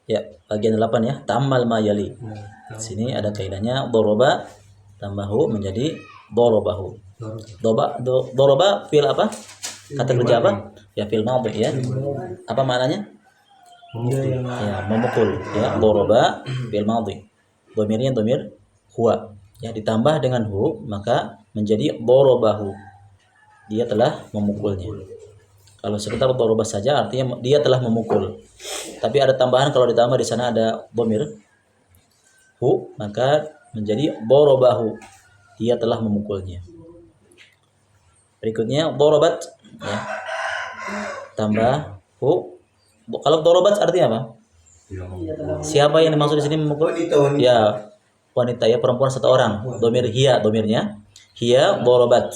Ya, bagian 8 ya. Ta'ammal ma yali. Di sini ada kaidahnya doroba tambah hu menjadi dorobahu. Doroba fil apa? Kata kerja apa? Ya fil madhi ya. Apa maknanya? Ya, memukul ya. Doroba fil madhi. Domirnya domir huwa. Ya, ditambah dengan hu maka menjadi dorobahu. Dia telah memukulnya. Kalau sekedar doroba saja artinya dia telah memukul. Tapi ada tambahan kalau ditambah di sana ada domir hu maka menjadi dorobahu. Dia telah memukulnya. Berikutnya dorobat ya. Tambah hu. Kalau dorobat artinya apa? Siapa yang dimaksud di sini memukul? Ya, wanita ya, perempuan satu orang. Domir hiya domirnya. Hiya dorobat.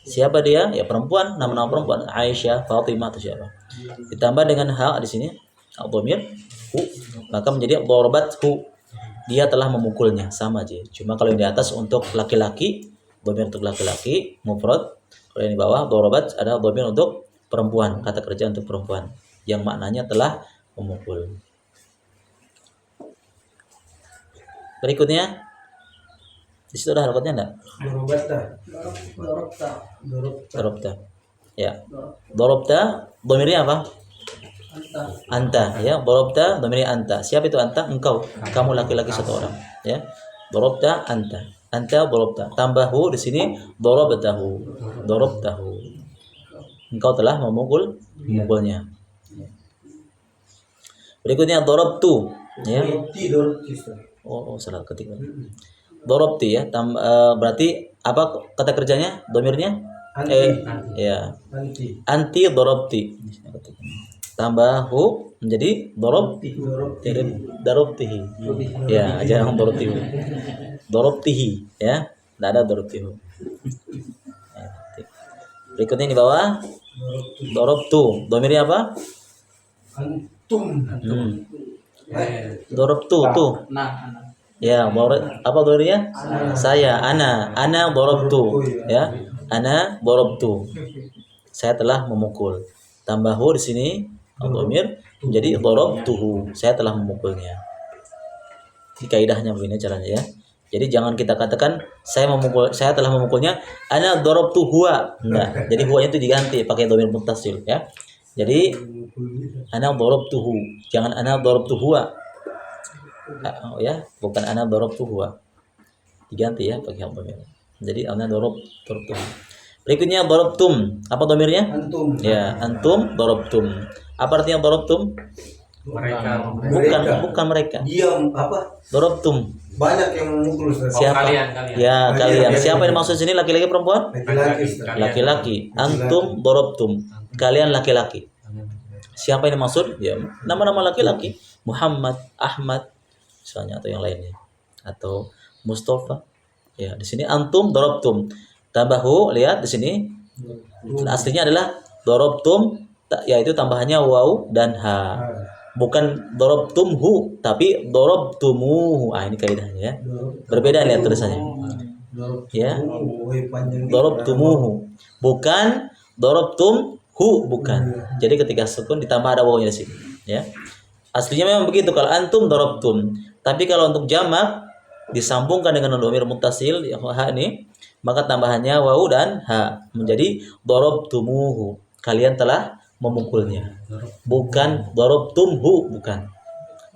Siapa dia? Ya perempuan, nama-nama perempuan. Aisyah, Fatimah atau siapa. Ditambah dengan ha di sini, domir hu, maka menjadi dorobathu. Dia telah memukulnya, sama aja. Cuma kalau yang di atas untuk laki-laki, domir untuk laki-laki, mufrad. Kalau yang di bawah dorobat ada domir untuk perempuan, kata kerja untuk perempuan yang maknanya telah memukul. Berikutnya di situ ada halakotnya enggak? Dorobta. Ya. Dorobta domirnya apa? Anta ya. Dorobta domirnya anta. Siapa itu anta? Engkau. Kamu laki-laki satu orang ya. Dorobta anta. Anta dorobta. Tambahu di sini dorobtahu. Dorobtahu. Engkau telah memukulnya. Berikutnya dorobtu ya. Oh, salah ketik. Dorobti ya, berarti apa kata kerjanya? Domirnya? Ya. Anti dorobti. Tambah hu menjadi dorobtihi. Ya, jangan dorobtihi. Dorobtihi ya. Tidak ada dorobtihu. Berikutnya di bawah dorobtu. Domirnya apa? Antum. Dorobtu tuh. Ya, apa domirnya? Saya, ana dorobtu ya. Ana dorobtu. Saya telah memukul. Tambahu di sini domir menjadi dorobtuhu. Saya telah memukulnya. Ini kaidahnya begini caranya ya. Jadi jangan kita katakan saya telah memukulnya ana dorobtu huwa. Enggak. Jadi huwanya itu diganti pakai domir muttasil ya. Jadi ana dorobtuhu. Jangan ana dorobtu huwa. Ya, bukan ana dorobtu huwa. Diganti ya pakai domir. Jadi ana dorobtu. Berikutnya dorobtum. Apa domirnya? Antum. Ya, antum dorobtum. Apa artinya dorobtum? Mereka. Bukan mereka. Diam apa? Dorobtum. Banyak yang memukul. Siapa? Kalian. Ya, kalian. Siapa yang maksud sini laki-laki perempuan? Laki-laki. Laki-laki. Antum dorobtum. Kalian laki-laki. Siapa yang dimaksud? Ya, nama-nama laki-laki. Muhammad, Ahmad, misalnya atau yang lainnya. Atau Mustafa. Ya, di sini antum dorobtum. Tambahu, lihat di sini. Aslinya adalah dorobtum, yaitu tambahannya waw dan ha. Bukan dorobtumhu, tapi dorobtumuhu. Ini kaidahnya ya. Berbeda lihat tulisannya. Ya. Dorobtumuhu. Bukan dorobtumhu, bukan. Jadi ketika sukun ditambah ada wawnya di sini, ya. Aslinya memang begitu kalau antum dorobtum. Tapi kalau untuk jamak disambungkan dengan dhamir muttasil yang ha ini, maka tambahannya waw dan ha menjadi dorobtumuhu. Kalian telah memukulnya. Bukan dorobtumhu, bukan.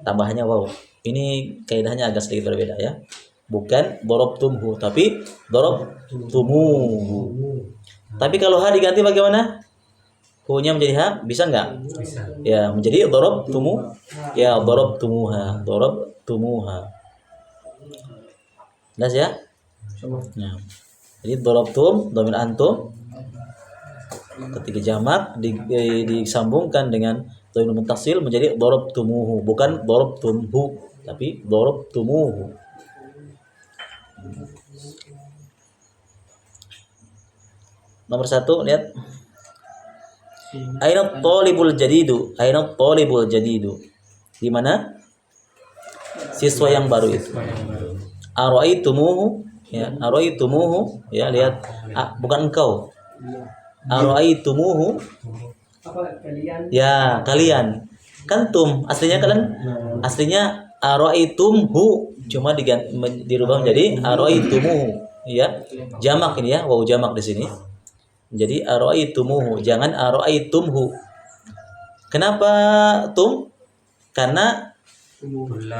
Tambahannya waw. Ini kaidahnya agak sedikit berbeda ya. Bukan dorobtumhu, tapi dorobtumuhu. Tapi kalau ha diganti bagaimana? Hu-nya menjadi ha, bisa enggak? Bisa. Ya, menjadi dorobtumu. Ya, dorobtumuha, dorobtumuha. Jelas ya? Nah. Jadi dorobtum, domir antum ketika jamak disambungkan dengan domir muttasil menjadi dorobtumuhu, bukan dorobtumhu, tapi dorobtumuhu. Nomor 1 lihat. Aina talibul jadidu. Aina talibul jadidu. Di mana? Siswa yang baru itu. Ara'aitumuhu, ya, ara'aitumuhu, ya, lihat. Bukan engkau. Ara'aitumuhu. Apa kalian? Ya, kalian. Kan tum aslinya araitumhu, cuma dirubah menjadi araitumuhu, ya. Jamak ini ya, waw jamak di sini. Jadi araitumuhu, jangan araitumhu. Kenapa tum? Karena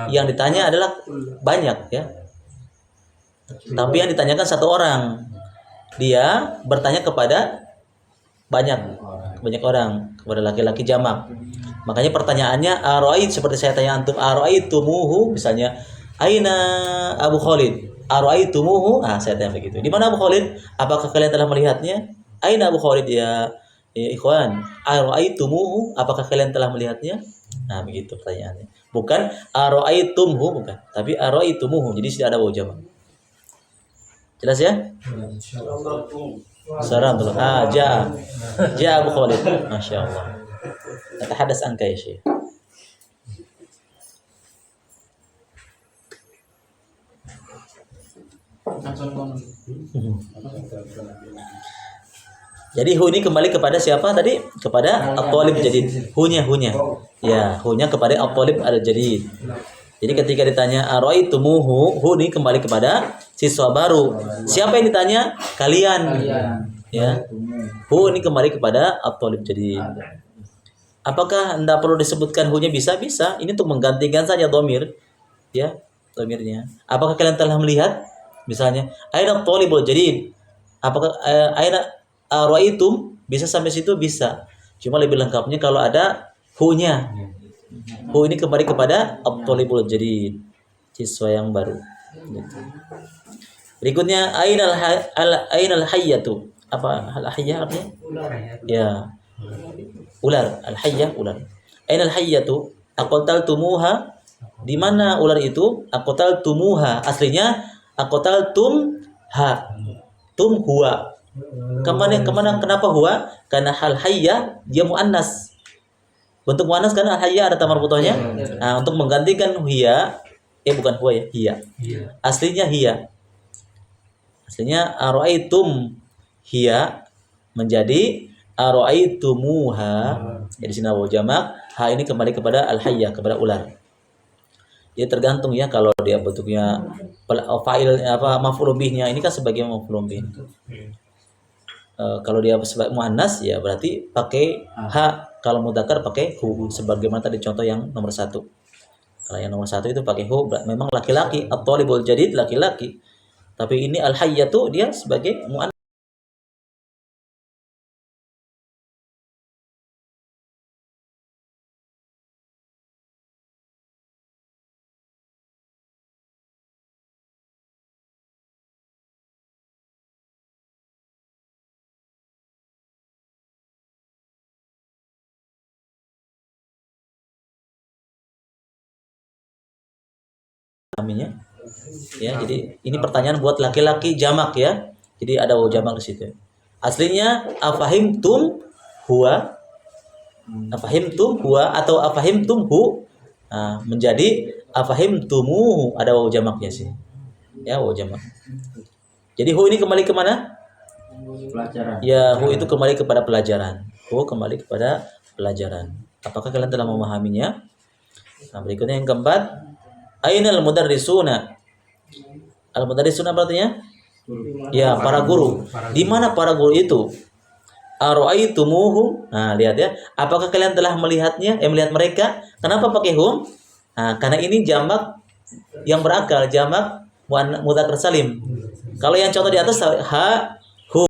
yang ditanya adalah banyak ya. Tapi yang ditanyakan satu orang. Dia bertanya kepada banyak orang, kepada laki-laki jamak. Makanya pertanyaannya arait, seperti saya tanya antum araitumuhu, misalnya aina Abu Khalid? Araitumuhu? Saya tanya begitu. Di mana Abu Khalid? Apakah kalian telah melihatnya? Aina Abu Khalid ya ikhwan? Araitumuhu? Apakah kalian telah melihatnya? Begitu pertanyaannya. Bukan araitumhu, bukan, tapi araitumuhu. Jadi tidak ada waw jamak. Jelas ya? Salam dulu. Ja Abu Khalid. Masya Allah. Natahadas anka ya Syekh. Jadi hu ini kembali kepada siapa tadi? Kepada at-talib jadid. Hunya. Ya, hunya kepada at-talib al-jadid. Jadi ketika ditanya araitumuhu, hu ini kembali kepada siswa baru. Siapa yang ditanya? Kalian. Ya. Hu ini kembali kepada at-talib jadid. Apakah anda perlu disebutkan hunya? Bisa. Ini untuk menggantikan saja dhamir. Ya, dhamirnya. Apakah kalian telah melihat? Misalnya, aina at-talibul jadid. Apakah aina araitum? Bisa sampai situ bisa. Cuma lebih lengkapnya kalau ada hu-nya. Hu ini kembali kepada at-talibul jadid, siswa yang baru. Gitu. Berikutnya ainal hayyatu. Apa al-hayyah artinya? Ya. Ular, al-hayyah ular. Ainal hayyatu? Aqtaltumuha? Di mana ular itu? Aqtaltumuha. Aslinya aqtaltumha. Tum huwa. Kemana kenapa huwa? Karena hal hayyah dia muannas. Bentuk muannas karena al hayyah ada tamar butohnya. Untuk menggantikan hiya, bukan huwa ya, hiya. Aslinya hiya. Aslinya araitum hiya menjadi araitumuha. Jadi sini waw jamak, ha ini kembali kepada al hayyah, kepada ular. Dia tergantung ya, kalau dia bentuknya fa'il maf'ul bihnya ini kan sebagai maf'ul bih. Kalau dia sebagai muannas ya berarti pakai ha, kalau mudzakkar pakai hu, sebagaimana tadi contoh yang nomor 1. Kalau yang nomor 1 itu pakai hu, memang laki-laki, at-talibul jadid laki-laki. Tapi ini al-hayyatu dia sebagai muannas. Ya, jadi ini pertanyaan buat laki-laki jamak ya. Jadi ada waw jamak di situ. Aslinya afahimtum huwa, atau afahimtum hu, menjadi afahimtumuhu, ada waw jamaknya sih. Ya, waw jamak. Jadi hu ini kembali ke mana? Pelajaran. Ya, hu itu kembali kepada pelajaran. Hu kembali kepada pelajaran. Apakah kalian telah memahaminya? Berikutnya yang keempat, ainal mudarrisuna. Al-mudarrisuna artinya? Ya, para guru. Di mana para guru itu? Araitumuhum. Lihat ya. Apakah kalian telah melihatnya? Melihat mereka? Kenapa pakai hum? Karena ini jamak yang berakal, jamak mudzakkar salim. Kalau yang contoh di atas ha, hum.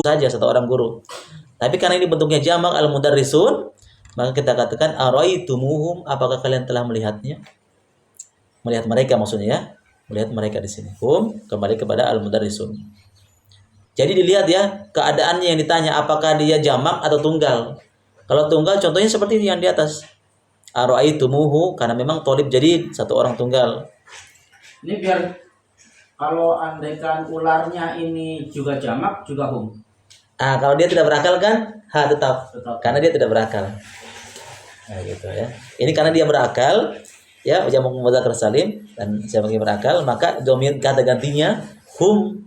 Saja satu orang guru. Tapi karena ini bentuknya jamak al-mudarrisun, maka kita katakan araitumuhum, apakah kalian telah melihatnya? Melihat mereka maksudnya ya. Melihat mereka di sini. Hum kembali kepada al-mudarrisun. Jadi dilihat ya keadaannya yang ditanya, apakah dia jamak atau tunggal. Kalau tunggal contohnya seperti yang di atas. Araitumuhu, karena memang thalib jadi satu orang tunggal. Ini biar Kalau andaikan ularnya ini juga jamak juga hum. Kalau dia tidak berakal kan ha tetap. Tetap. Karena dia tidak berakal. Nah, gitu ya. Ini karena dia berakal, ya jamak mudzakkar salim dan jamak yang berakal, maka domir kata gantinya hum.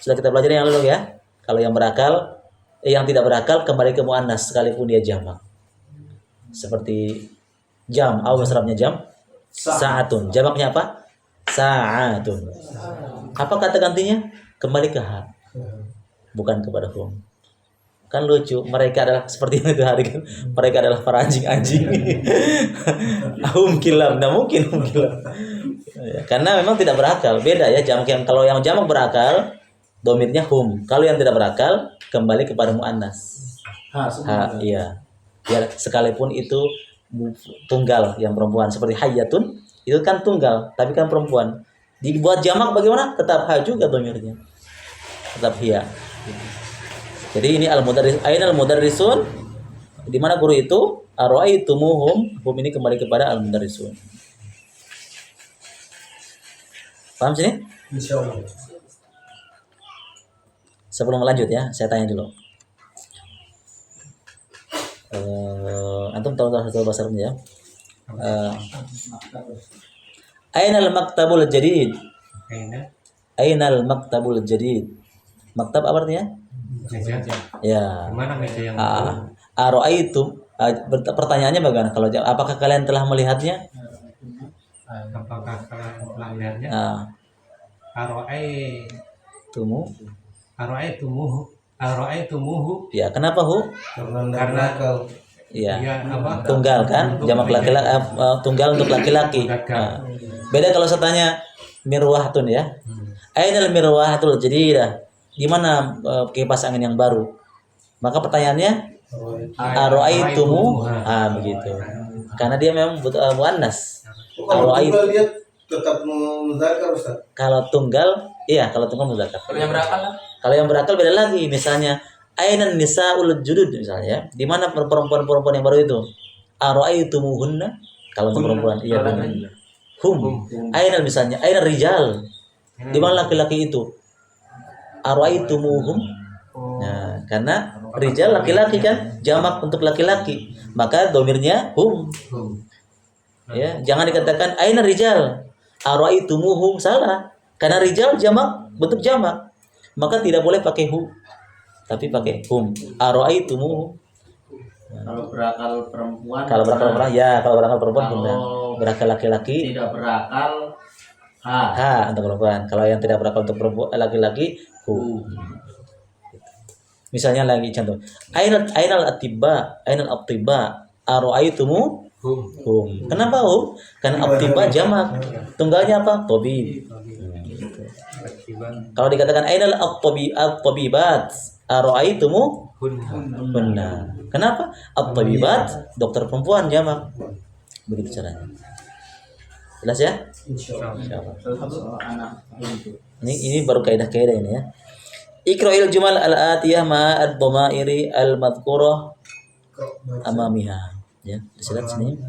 Sudah kita pelajari yang lalu ya. Kalau yang berakal, yang tidak berakal kembali ke muannas sekalipun dia jamak. Seperti jam, masrabnya jam, sa'atun. Jamaknya apa? Sa'atun. Apa kata gantinya? Kembali ke ha, bukan kepada hum. Kan lucu, mereka adalah seperti itu hari kan. Mereka adalah para anjing-anjing. Hum kilab, nah mungkin hum kilab. Ya, karena memang tidak berakal, beda ya jamak yang kalau yang jamak berakal domirnya hum. Kalau yang tidak berakal kembali kepada muannas. Iya. Ya sekalipun itu tunggal yang perempuan seperti hayyatun itu kan tunggal tapi kan perempuan. Dibuat jamak bagaimana? Tetap ha juga domirnya. Tetap hiya. Jadi ini al-mudarris, aina al-mudarrisun? Di mana guru itu? Ara'aitumuhum, hum ini kembali kepada al-mudarrisun. Paham sini? Insyaallah. Sebelum lanjut ya, saya tanya dulu. Antum tahu satu bahasa Arab ya? Ainal maktabul jadid? Ainal maktabul jadid? Maktab apa artinya? Ya. Mana meja yang Ara'aitum? Pertanyaannya bagaimana? Kalau apakah kalian telah melihatnya? apakah kalian telah melihatnya? Aro'aitumuhu. Ya, kenapa hu? Karena Iya. Ya, apa? Tunggal kan? Jamak laki-laki, tunggal untuk laki-laki. Beda kalau saya tanya mirwahatun ya. Ainal mirwahatul jadidah? Di mana kipas angin yang baru? Maka pertanyaannya aro'aitumu? Begitu. Karena dia memang butuh muannas. kalau tunggal dia tetap mudzakkar Ustaz. Kalau tunggal, iya kalau tunggal mudzakkar. Kalau yang berakal lah. Kalau yang berakal beda lagi. Misalnya ainan nisaul judud misalnya. Di mana perempuan-perempuan yang baru itu? Aro'aitumuhunna? Kalau untuk perempuan, iya benar. Hum. Ainal misalnya, ainal rijal. Di mana laki-laki itu? Aro'aitumuhum? Nah, karena rijal laki-laki kan, jamak untuk laki-laki. Maka domirnya hum. Ya, jangan dikatakan aina rijal. Aro'aitumuhum, salah. Karena rijal jamak, bentuk jamak. Maka tidak boleh pakai hu. Tapi pakai hum. Aro'aitumuhum. Kalau berakal perempuan. Kalau berakal perempuan, ya kalau berakal perempuan Kalau benar. Berakal laki-laki, tidak berakal untuk perempuan. Kalau yang tidak berakal untuk perempuan laki-laki, hu. Misalnya lagi contoh. Ainal atibba, ainal atibba, aro'aitumu hum. Kenapa hum? Karena atibba jamak. Tunggalnya apa? Tabib. Kalau dikatakan ainal at-tabibat, aro'aitumu hunna. Kenapa? At-tabibat dokter perempuan jamak. Begitu caranya. Jelas ya? Insyaallah. Ini baru kaidah-kaidah ini ya. Iqra'il jumal al-atiyah ma ad-dhamairi al-madhkurah amamiha. Ya, disilat sini.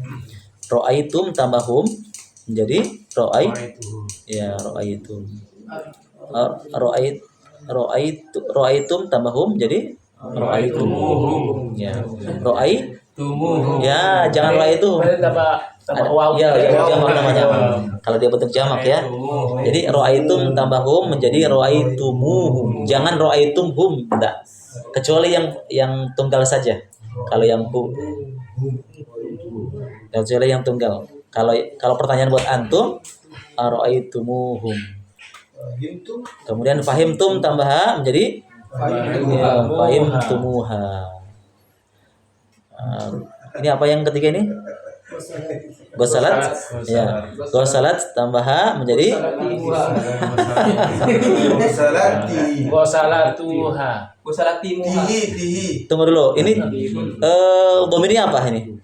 Ra'aitum tambah hum menjadi ya ra'aitum. Ra'aitum tambah hum jadi ra'aitum. Ya. Ra'aitumuhu. Ya, jangan ra'aitum. Ya, jamak namanya. Kalau dia bentuk jamak ya. Jadi ra'aitum tambah hum menjadi ra'aitumuhum. Jangan ra'aitumhum, enggak. Kecuali yang tunggal saja. Kalau yang hum. Kecuali yang tunggal. Kalau pertanyaan buat antum, ra'aitumuhum. Kemudian fahimtum tambah ha menjadi fahimtumuha. Ini apa yang ketiga ini? Gosalat, ya. Gosalat tambah ha menjadi Gosalatimuha. Tunggu dulu. Ini domirnya apa ini?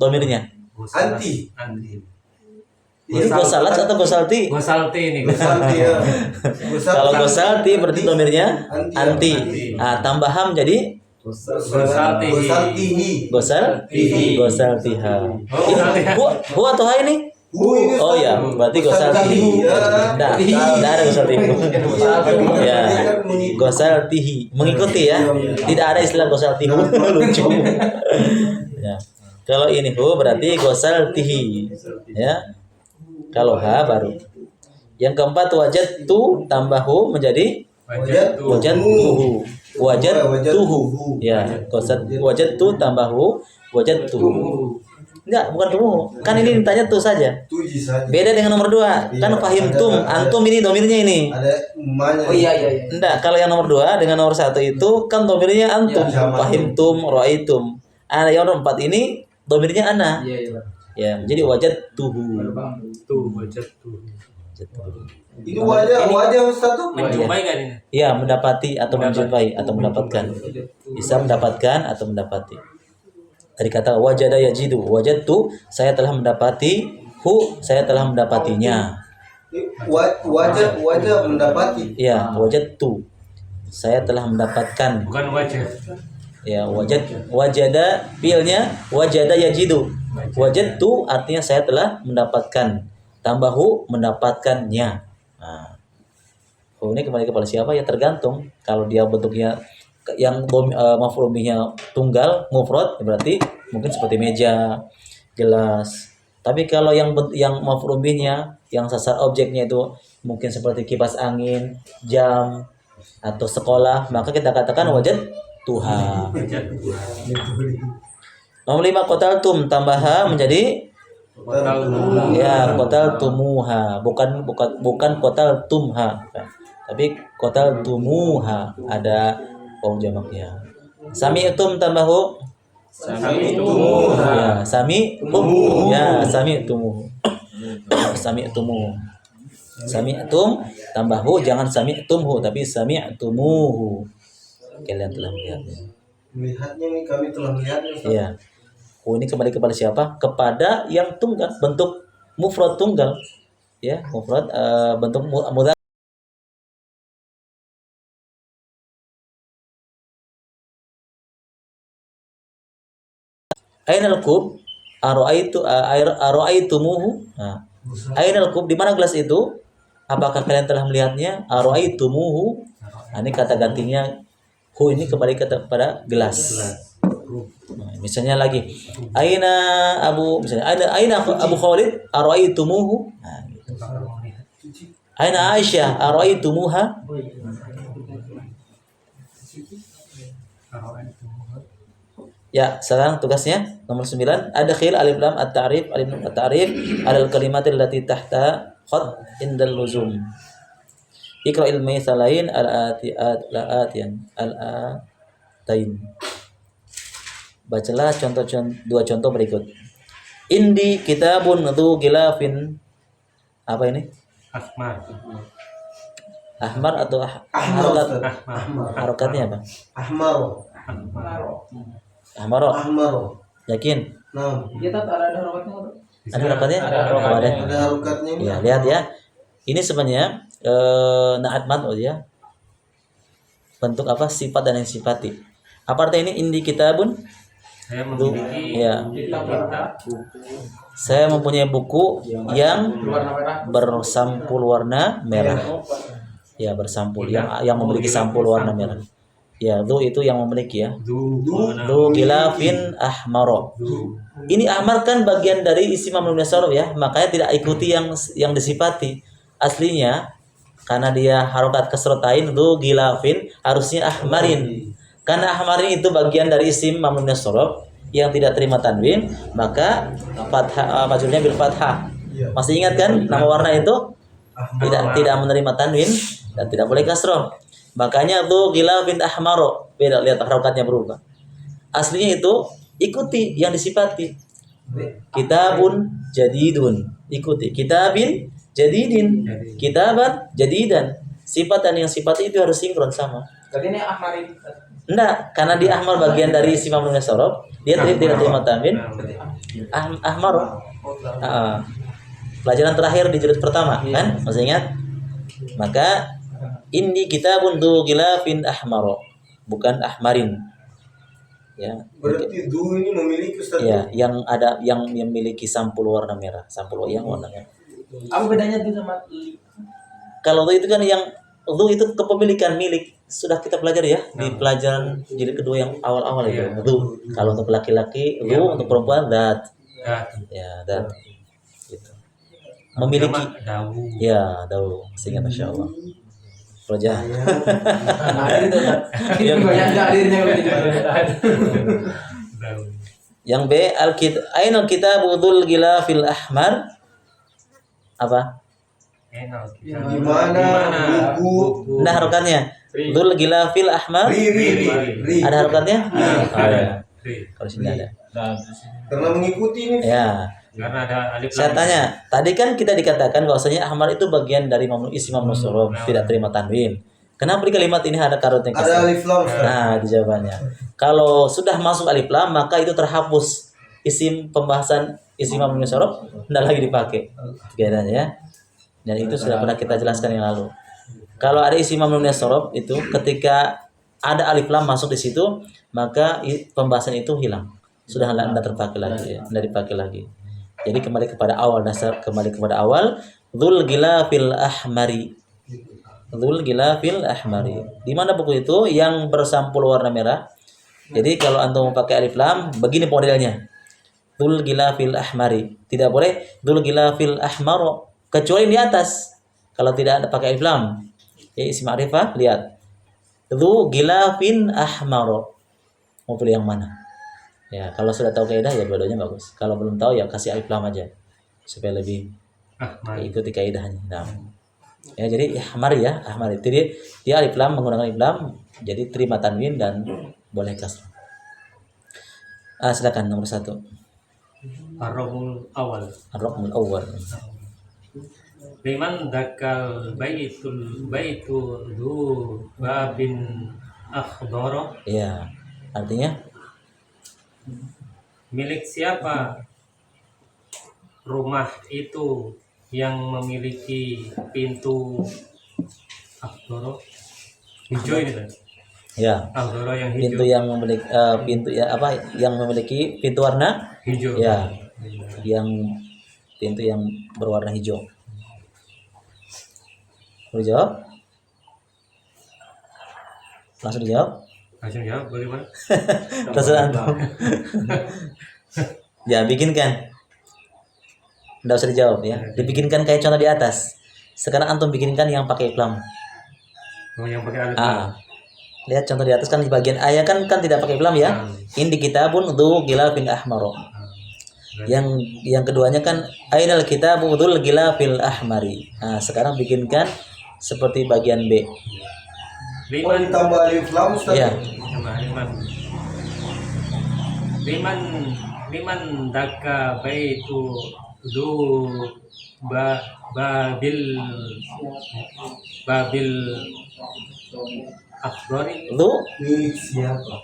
Domirnya? Anti. Ini gosalat atau gosalti? Gosalti ini. Ya. Kalau gosalti berarti domirnya anti. Tambah ha menjadi Gosaltihi. gosaltiha. Hu atau ha ini? ini Oh ya, berarti gosal tihi. Enggak ada gosal tihi. Ya, gosal tihi mengikuti ya. Tidak ada istilah gosal tihi. Lucu. Ya. Kalau ini berarti gosal tihi. Ya. Kalau ha baru. Yang keempat wajad tu tambah hu menjadi wajad tuhu. Wajad tuhu. Ya, gosal wajad tu tambah hu wajad tuhu. Enggak, bukan tumuhu. Kan ini ditanya tuh saja. Tuji saja. Beda dengan nomor 2. Kan Iya, fahimtum, ada- antum ini domirnya ini. Ada emaknya. Oh iya. Enggak, kalau yang nomor 2 dengan nomor 1 itu kan domirnya antum, Iya, fahimtum, ra'aitum. Ada yang nomor 4 ini domirnya ana. Iya. Ya, jadi wajad tuhu. Tuh wajah tuh. Ini wajah Ustaz tuh. Menjumpai kan ini? Ya, mendapati atau menjumpai atau mendapatkan. Bisa mendapatkan atau mendapati. Dari kata wajada yajidu, wajadtu saya telah mendapati, hu saya telah mendapatinya. Wajah mendapati. Ya, wajadtu saya telah mendapatkan. Bukan wajah. Ya, wajada fiilnya wajada yajidu. Wajadtu artinya saya telah mendapatkan. Tambahu mendapatkannya. Nah, ini kembali kepada siapa ya tergantung. Kalau dia bentuknya yang maf'ul bihnya tunggal mufrad ya berarti mungkin seperti meja, gelas. Tapi kalau yang maf'ul bihnya yang sasar objeknya itu mungkin seperti kipas angin, jam atau sekolah, maka kita katakan wajad tuha. Wajah tuh. Nomor 5 qataltum tambah ha menjadi ya qataltumuha, bukan qataltumha. Tapi qataltumuha ada kaum jamaknya. Sami'tum tambahu ya sami'tum ya sami'tumuhu. Sami'tum tambahu jangan sami'tumhu tapi sami'tumuhu. Kalian telah melihatnya. Melihatnya nih kami telah melihatnya Ustaz. Iya. Ini kembali kepada siapa? Kepada yang tunggal, bentuk mufrad tunggal. Ya, mufrad bentuk mudzakkar. Ainal kub ara'aitumuhu. Nah, ainal kub di mana gelas itu? Apakah kalian telah melihatnya? Ara'aitumuhu. Nah, ini kata gantinya hu ini kembali kepada gelas. Nah, misalnya lagi aina Abu Khalid ara'aitumuhu. Nah, gitu. Aina Aisyah ara'aitumuha. Ya, sekarang tugasnya nomor 9, adkhil alif lam at-ta'rif alal kalimatil lati tahta khat indal luzum. Iqra'il maithalain al-atiyan al-atain. Bacalah dua contoh berikut. Indi kitabun dzu gilafin. Apa ini? Ahmar. Ahmar atau Ahmar harokat? Ustaz. Harokatnya apa? Ahmar. Ahmaro. Yakin? Nah, Kita ada harokatnya. Ada harokatnya? Oh, ada. ada harokatnya ini. Ya, lihat ya. Ini sebenarnya na'at mad'ud ya. Bentuk apa? Sifat dan yang sifati. Apa artinya ini? Indi kitabun. Saya memiliki Ya. kitab. Saya mempunyai buku yang Warna merah. bersampul warna merah. Ya, bersampul yang memiliki sampul warna merah. Ya, du itu yang memiliki ya. Du gilafin ahmaro. Ini ahmar kan bagian dari isim mamnun nasaruf ya, makanya tidak ikuti yang disifati. Aslinya karena dia harokat kasrotain du gilafin harusnya ahmarin. Karena ahmarin itu bagian dari isim mamnun nasaruf yang tidak terima tanwin, maka fathah majrurnya bil fathah. Masih ingat kan nama warna itu? Tidak menerima tanwin dan tidak boleh kasroh. Makanya tuh gilafin ahmaro. Beda, lihat harokatnya berubah. Aslinya itu ikuti yang disifati. Kitabun jadidun. Ikuti. Kitabin jadidin. Kitaban jadidan. Sifat dan yang sifati itu harus sinkron sama. Berarti ini ahmarin. Enggak, karena di ahmar bagian dari isim mamnun nasaruf, dia tidak terima tanwin. Ahmaro. Pelajaran terakhir di jilid pertama kan? Masih ingat? Maka ini kitabun dzu gilafin ahmaro, bukan ahmarin. ya. Berarti du ini memiliki Ustaz. Ya, yang ada yang memiliki sampul warna merah, sampul yang warna merah. Apa bedanya itu sama Kalau dhu itu kan yang dhu itu kepemilikan milik, sudah kita pelajari ya di pelajaran jilid kedua yang awal-awal itu. Iya. Dhu. Kalau untuk laki-laki, dhu, untuk perempuan dat. dah Ya, dat. Gitu. Memiliki dawu. ya, dhu. Sehingga Masya Allah. Proja. hadir itu? Ini banyak nggak hadirnya kalau Dawu. Yang B, Ainul kitab dzul gilafil ahmar. Apa? Enak. Di mana buku Nah, harokannya. Dzul gilafil ahmar. ri. Ada harokannya? Oh, ya. Ri. Kalau sini ada. Karena mengikuti ini. Ya. Karena ada alif Saya lam. tanya, tadi kan kita dikatakan bahwasanya ahmar itu bagian dari isim mamnu sorof, tidak terima tanwin. Kenapa di kalimat ini ada karutnya Ada kasar? alif lam Ustaz. Nah, itu jawabannya. Kalau sudah masuk alif lam, maka itu terhapus. Isim pembahasan isim mamnu sorof tidak lagi dipakai. Bedanya ya. Dan itu sudah pernah kita jelaskan yang lalu. Kalau ada isim mamnu sorof itu ketika ada alif lam masuk di situ, maka pembahasan itu hilang. Sudah tidak terpakai lagi, tidak dipakai lagi. Jadi kembali kepada awal dasar, kembali kepada awal. Dzul gilafil ahmari. Dzul gilafil ahmari. Di mana buku itu yang bersampul warna merah? Jadi kalau antum pakai alif lam, begini modelnya. Dzul gilafil ahmari. Tidak boleh dzul gilafil ahmaro, kecuali di atas. Kalau tidak ada pakai alif lam, ya isim ma'rifah, lihat. Dzu gilafin ahmaro. Mau pilih yang mana? Ya, kalau sudah tahu kaidah ya dua-duanya bagus. Kalau belum tahu ya kasih alif lam aja supaya lebih ikuti kaidahnya. Nah. Ya, jadi ahmar ya, ahmar itu dia alif lam, menggunakan alif lam, jadi terima tanwin dan boleh kasrah. Silakan nomor 1. Ar-Rahmul awal. Ar-Raqmul awwal. Liman dakal baitu du babin akhdara. Ya, artinya Milik siapa rumah itu yang memiliki pintu akhdara hijau ini kan? ya, Akhdara yang pintu hijau. yang memiliki pintu ya apa yang memiliki pintu warna Hijau. ya, yang pintu yang berwarna hijau. Mau jawab? Langsung dijawab? Langsung jawab bagaimana? Terserah antum. Ya, bikinkan. Nggak usah dijawab ya. Dibikinkan kayak contoh di atas. Sekarang antum bikinkan yang pakai lam. Oh, yang pakai alif lam. Lihat contoh di atas kan di bagian ayat kan tidak pakai lam ya. Indi kitabun dzu gilafin ahmaro. Yang keduanya kan ainal kitabu dzul gilafil ahmari. Nah, sekarang bikinkan seperti bagian B. Oh, ditambah alif lam Ustaz. Ya. Liman daka baitu du babil akhdari. Dzu Milik siapa?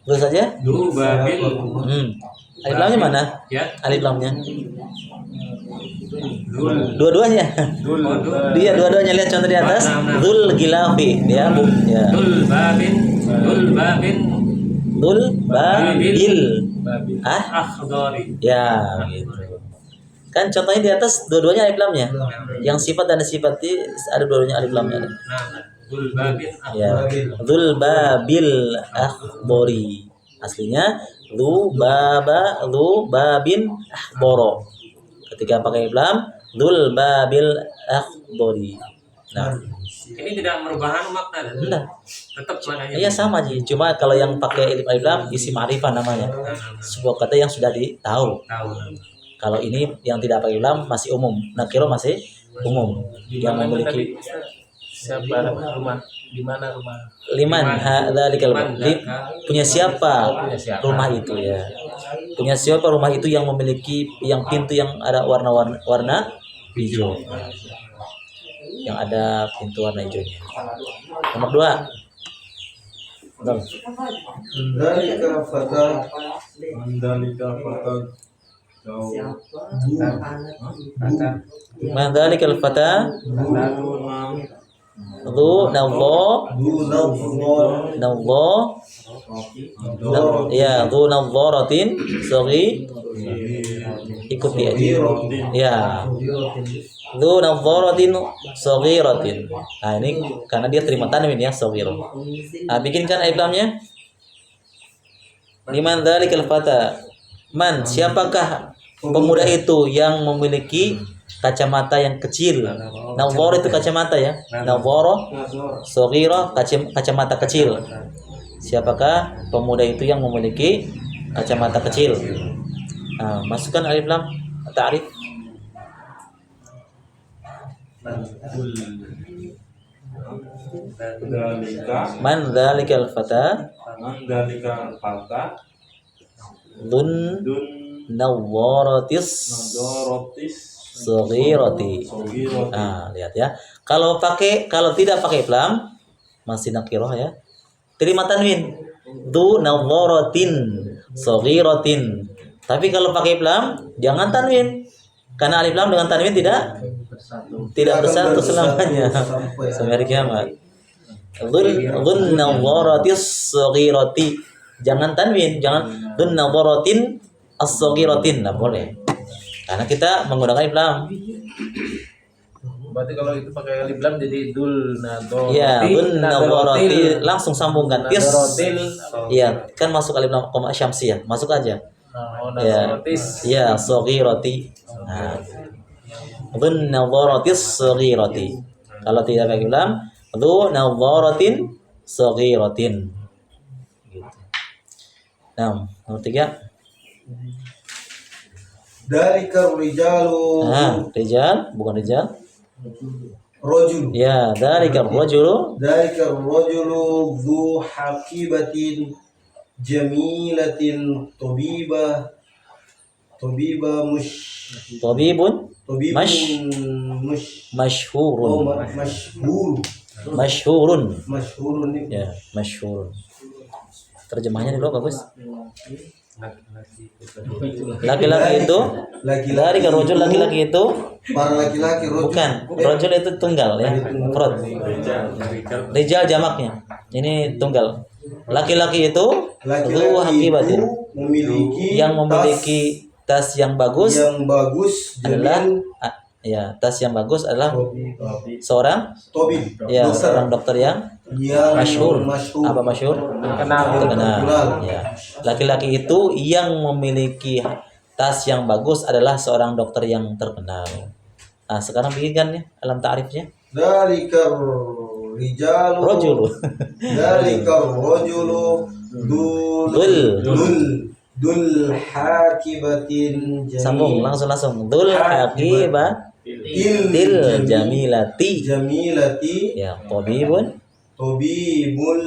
dzu saja. Du babil Alif lamnya mana? ya. Alif lamnya. Dul Dua-duanya. dul Dia dua-duanya lihat contoh di atas. Dzul gilafi dia bu ya. dul babin Dzul babil akhdari. ya gitu. Kan contohnya di atas dua-duanya alif lamnya. Yang sifat dan sifat ada dua-duanya alif lamnya. Nah, dul babin Ya. Dzul babil akhdari. Aslinya dzu babin akhdara. Ketika pakai alif lam, dzul babil akhdari. Nah, ini tidak merubah makna. enggak. Tetap maknanya. Iya sama aja. Cuma kalau yang pakai alif lam isim ma'rifah namanya. Sebuah kata yang sudah tahu. Tahu. Kalau ini yang tidak pakai lam masih umum. Nakiro masih umum. Yang memiliki siapa rumah di mana rumah liman hadzalikal punya siapa rumah itu ya. Punya siapa rumah itu yang memiliki yang pintu yang ada warna hijau. Yang ada pintu warna hijaunya. Nomor 2. Betul. Mandalika fata Madzalikal fata Dzu nadhar Du nadhar. ya dzu nadharatin sagi ikuti aja. Ya. Dzu nadharatin saghiratin. Nah, ini karena dia terima tanwin ya saghira. Nah, bikinkan alif lamnya. Liman dzalikal fata. Man, siapakah pemuda itu yang memiliki kacamata yang kecil? Nadhar itu kacamata ya. Nadhara saghira kacamata kecil. Siapakah pemuda itu yang memiliki kacamata kecil? Nah, masukkan alif lam ta'rif. Man dzalikal fata dun nawaratis saghirati. Nah, lihat ya. Kalau tidak pakai lam masih nakirah ya. Terima tanwin. Du nawaratin saghiratin. Tapi kalau pakai lam jangan tanwin. Karena alif lam dengan tanwin tidak bersatu selamanya sampai hari kiamat. Dhun nawaratis saghirati. Jangan tanwin, jangan dhun nawaratin as-saghiratin, enggak boleh. Karena kita menggunakan alif lam. Berarti kalau itu pakai alif lam jadi dul nadoroti. Iya, dhun nawarati langsung sambungkan is. Iya, kan masuk alif lam koma syamsiyah, masuk aja. Ya, ya, saghirati. Nah, dhun nawaratis saghirati. Kalau tidak pakai lam, dzu nawaratin saghiratin. Gitu. Nah, nomor 3. Dzalika rijalu. Nah, rijal bukan rijal. Rajul. Ya, dzalika rajulu. Dzalika rajulu dzu haqibatin jamilatin tabibah Tabibun tabibun masyhurun. masyhurun Masyhurun. nih. Ya, masyhurun. Terjemahnya dulu bagus. Laki-laki itu dari rojul laki-laki itu Para laki-laki rajul. bukan rojul itu tunggal ya. Mufrad. Rijal jamaknya. Ini tunggal. Laki-laki itu dzu haqibatin. Yang memiliki tas yang bagus adalah tas yang bagus adalah seorang seorang dokter yang masyhur. Apa masyhur? Terkenal. Ya. Laki-laki itu yang memiliki tas yang bagus adalah seorang dokter yang terkenal. Nah, sekarang bikinkan ya alam ta'rifnya. Dalikar rijalu Rajulu. Dalikar rajulu dul hakibatin Sambung langsung. Dul haqibatil jamilati. Ya, tabibun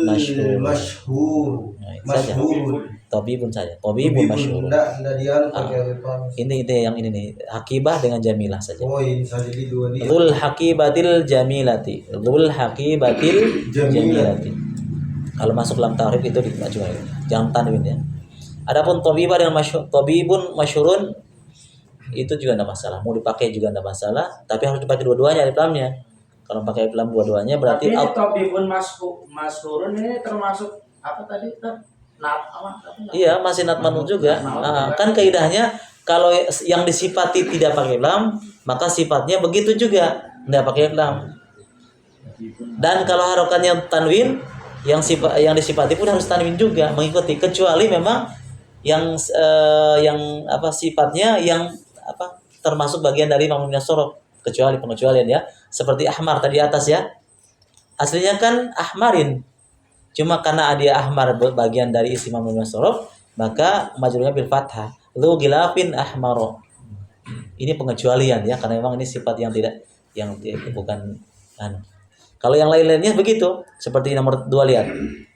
masyhur. Nah, itu saja. Tabibun saja. Tabibun masyhur. Ini yang ini nih. Hakibah dengan jamilah saja. Oh, ini saja di dua dia. Dzul haqibatil jamilati. Dzul haqibatil jamilati. Kalau masuk dalam ta'rif itu diajukan. Jangan tanwin ya. Adapun tabibah dengan tabibun masyhurun itu juga enggak masalah. Mau dipakai juga enggak masalah, tapi harus dipakai dua-duanya alif lamnya. Kalau pakai alif lam dua-duanya berarti tapi tabibun masyhurun ini termasuk apa tadi? Iya, masih nat manut juga. Kan kaidahnya kalau yang disifati tidak pakai lam, maka sifatnya begitu juga, enggak pakai lam. Dan kalau harokannya tanwin, yang disifati pun harus tanwin juga mengikuti, kecuali memang yang sifatnya yang termasuk bagian dari mamnu'un sorof, kecuali pengecualian ya, seperti ahmar tadi atas ya, aslinya kan ahmarin, cuma karena dia ahmar bagian dari isim mamnu'un sorof, maka majrurnya bil fathah, lu gilafin ahmaro. Ini pengecualian ya, karena memang ini sifat yang bukan Kalau yang lain-lainnya begitu, seperti nomor 2 lihat.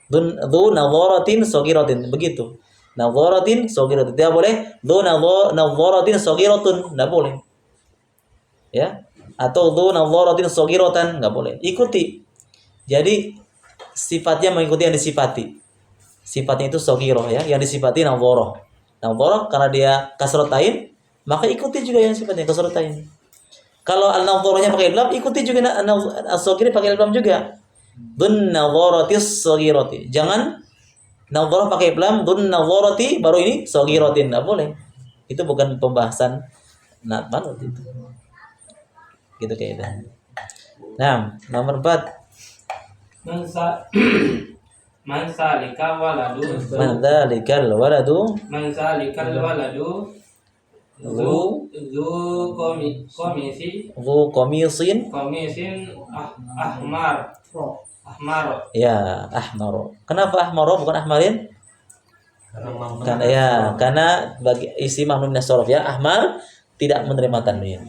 Dzu nawaratin saghiratin, begitu. Nawaratin saghiratin tidak boleh. Dzu nawaratin saghiratun, enggak boleh. Ya. Atau dzu nawaratin saghiratan, enggak boleh. Ikuti. Jadi sifatnya mengikuti yang disifati. Sifatnya itu saghirah ya, yang disifati nawwarah. Nawwarah karena dia kasratain, maka ikuti juga yang sifatnya kasratain. Kalau an-nadharahnya pakai idgham, ikuti juga as-saghir pakai idgham juga. Dun nadharatis saghirati. Jangan nadharah pakai idgham, dun nadharati baru ini saghiratin, enggak boleh. Itu bukan pembahasan nat manut itu. Gitu kaidahnya. Nah, nomor 4. Man salika waladu Madzalikal waladu Man salikal waladu Zu komisi dzu qamisin ahmar ya ahmar. Kenapa ahmar bukan ahmarin? Karena bagi isi mamnun min as-sarf ya ahmar tidak menerima tanwin.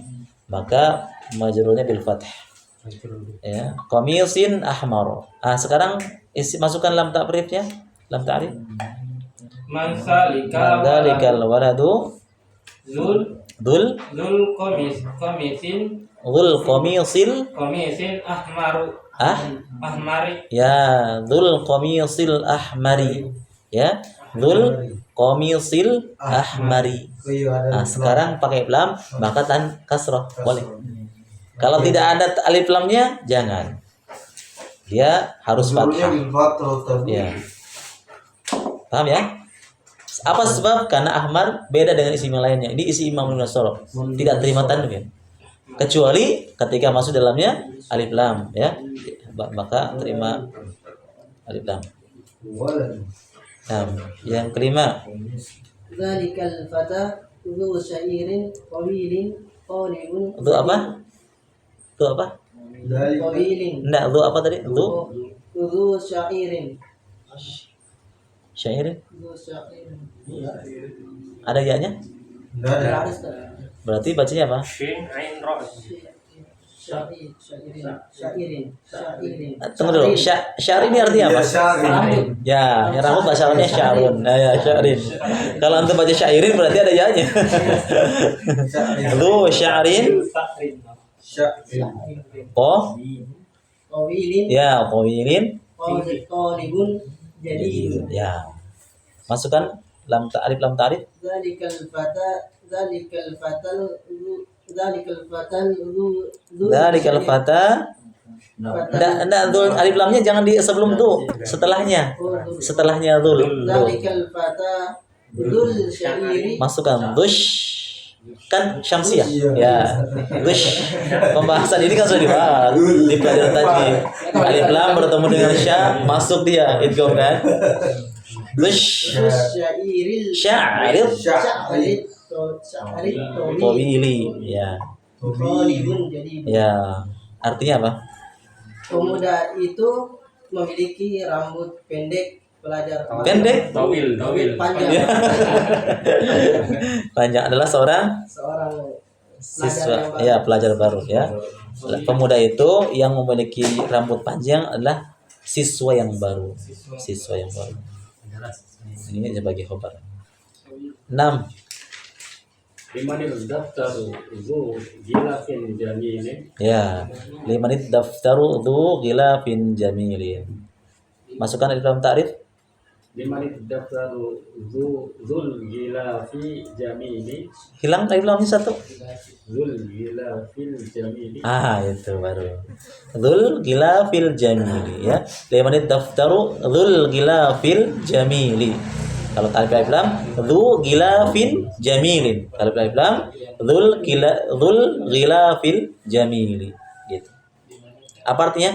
Maka majrurnya bil fath. Ya, qamisin ahmar. Sekarang isi masukkan lam ta'rifnya. Lam ta'rif. Man salikal Madzalikal waladu Zul dul komisin qamisil ahmari ya dzul qamisil ahmari ya dzul qamisil ahmari. Sekarang pakai lam maka tan kasrah boleh. Kalau tidak ada alif lamnya jangan. Dia harus fathah. Ya. Paham ya? Apa sebab? Karena ahmar beda dengan isim yang lainnya. Ini isi imam min as-sarf. Tidak terima tanwin. Kecuali ketika masuk dalamnya alif lam ya. Maka terima alif lam. Nah, yang kelima. Dzalikal fata dzu syairin qawilin qalibun. Itu apa? Itu apa? Qawilin. Enggak, itu apa tadi? Itu Dzu syairin. syair. Dzu syairin. Ada ya-nya? Harus Berarti bacanya apa? Shin Ain Ra. syairin. Tunggu dulu. Syar ini artinya apa? Ya, yang rambut bahasa Arabnya syarun. Nah, ya, syairin. Kalau antum baca syairin berarti ada ya-nya. Lu syairin. Oh. Qawilin. Ya, qawilin. Qalibun jadi Ya. Masukkan alif lam ta'rif. Dzalikal fatal Dzalikal fata. Enggak, dzul alif lamnya jangan di sebelum tuh, setelahnya. Setelahnya dzul. Dzalikal fata dzul syairi. Masukkan dush. Kan syamsiah. Ya. Dush. Pembahasan ini kan sudah dibahas di pelajaran tadi. Alif lam bertemu dengan sya, masuk dia idgham kan? Dush. Sya'ir. Tawili. Ya. Qalibun jadi Ya. Artinya apa? pemuda itu memiliki rambut pendek, pelajar Pendek? Tawil. panjang, Panjang adalah seorang siswa ya pelajar baru ya. Pemuda itu yang memiliki rambut panjang adalah siswa yang baru. Ini sebagai khobar. 6. Limanil daftaru zu gilafin jamilin. Ya, limanid daftaru dzu ghilafin jamilin. Masukkan alif lam ta'rif. Limanil daftaru zul gilafi jamili. Hilang alif lamnya satu. Zul gilafil jamili. Itu baru. Dzul ghilafil jamili ya. Limanid daftaru dzul ghilafil jamili. Kalau alif lam dzu ghilafin jamilin. Kalau alif lam dzul ghilafil jamili gitu. Apa artinya?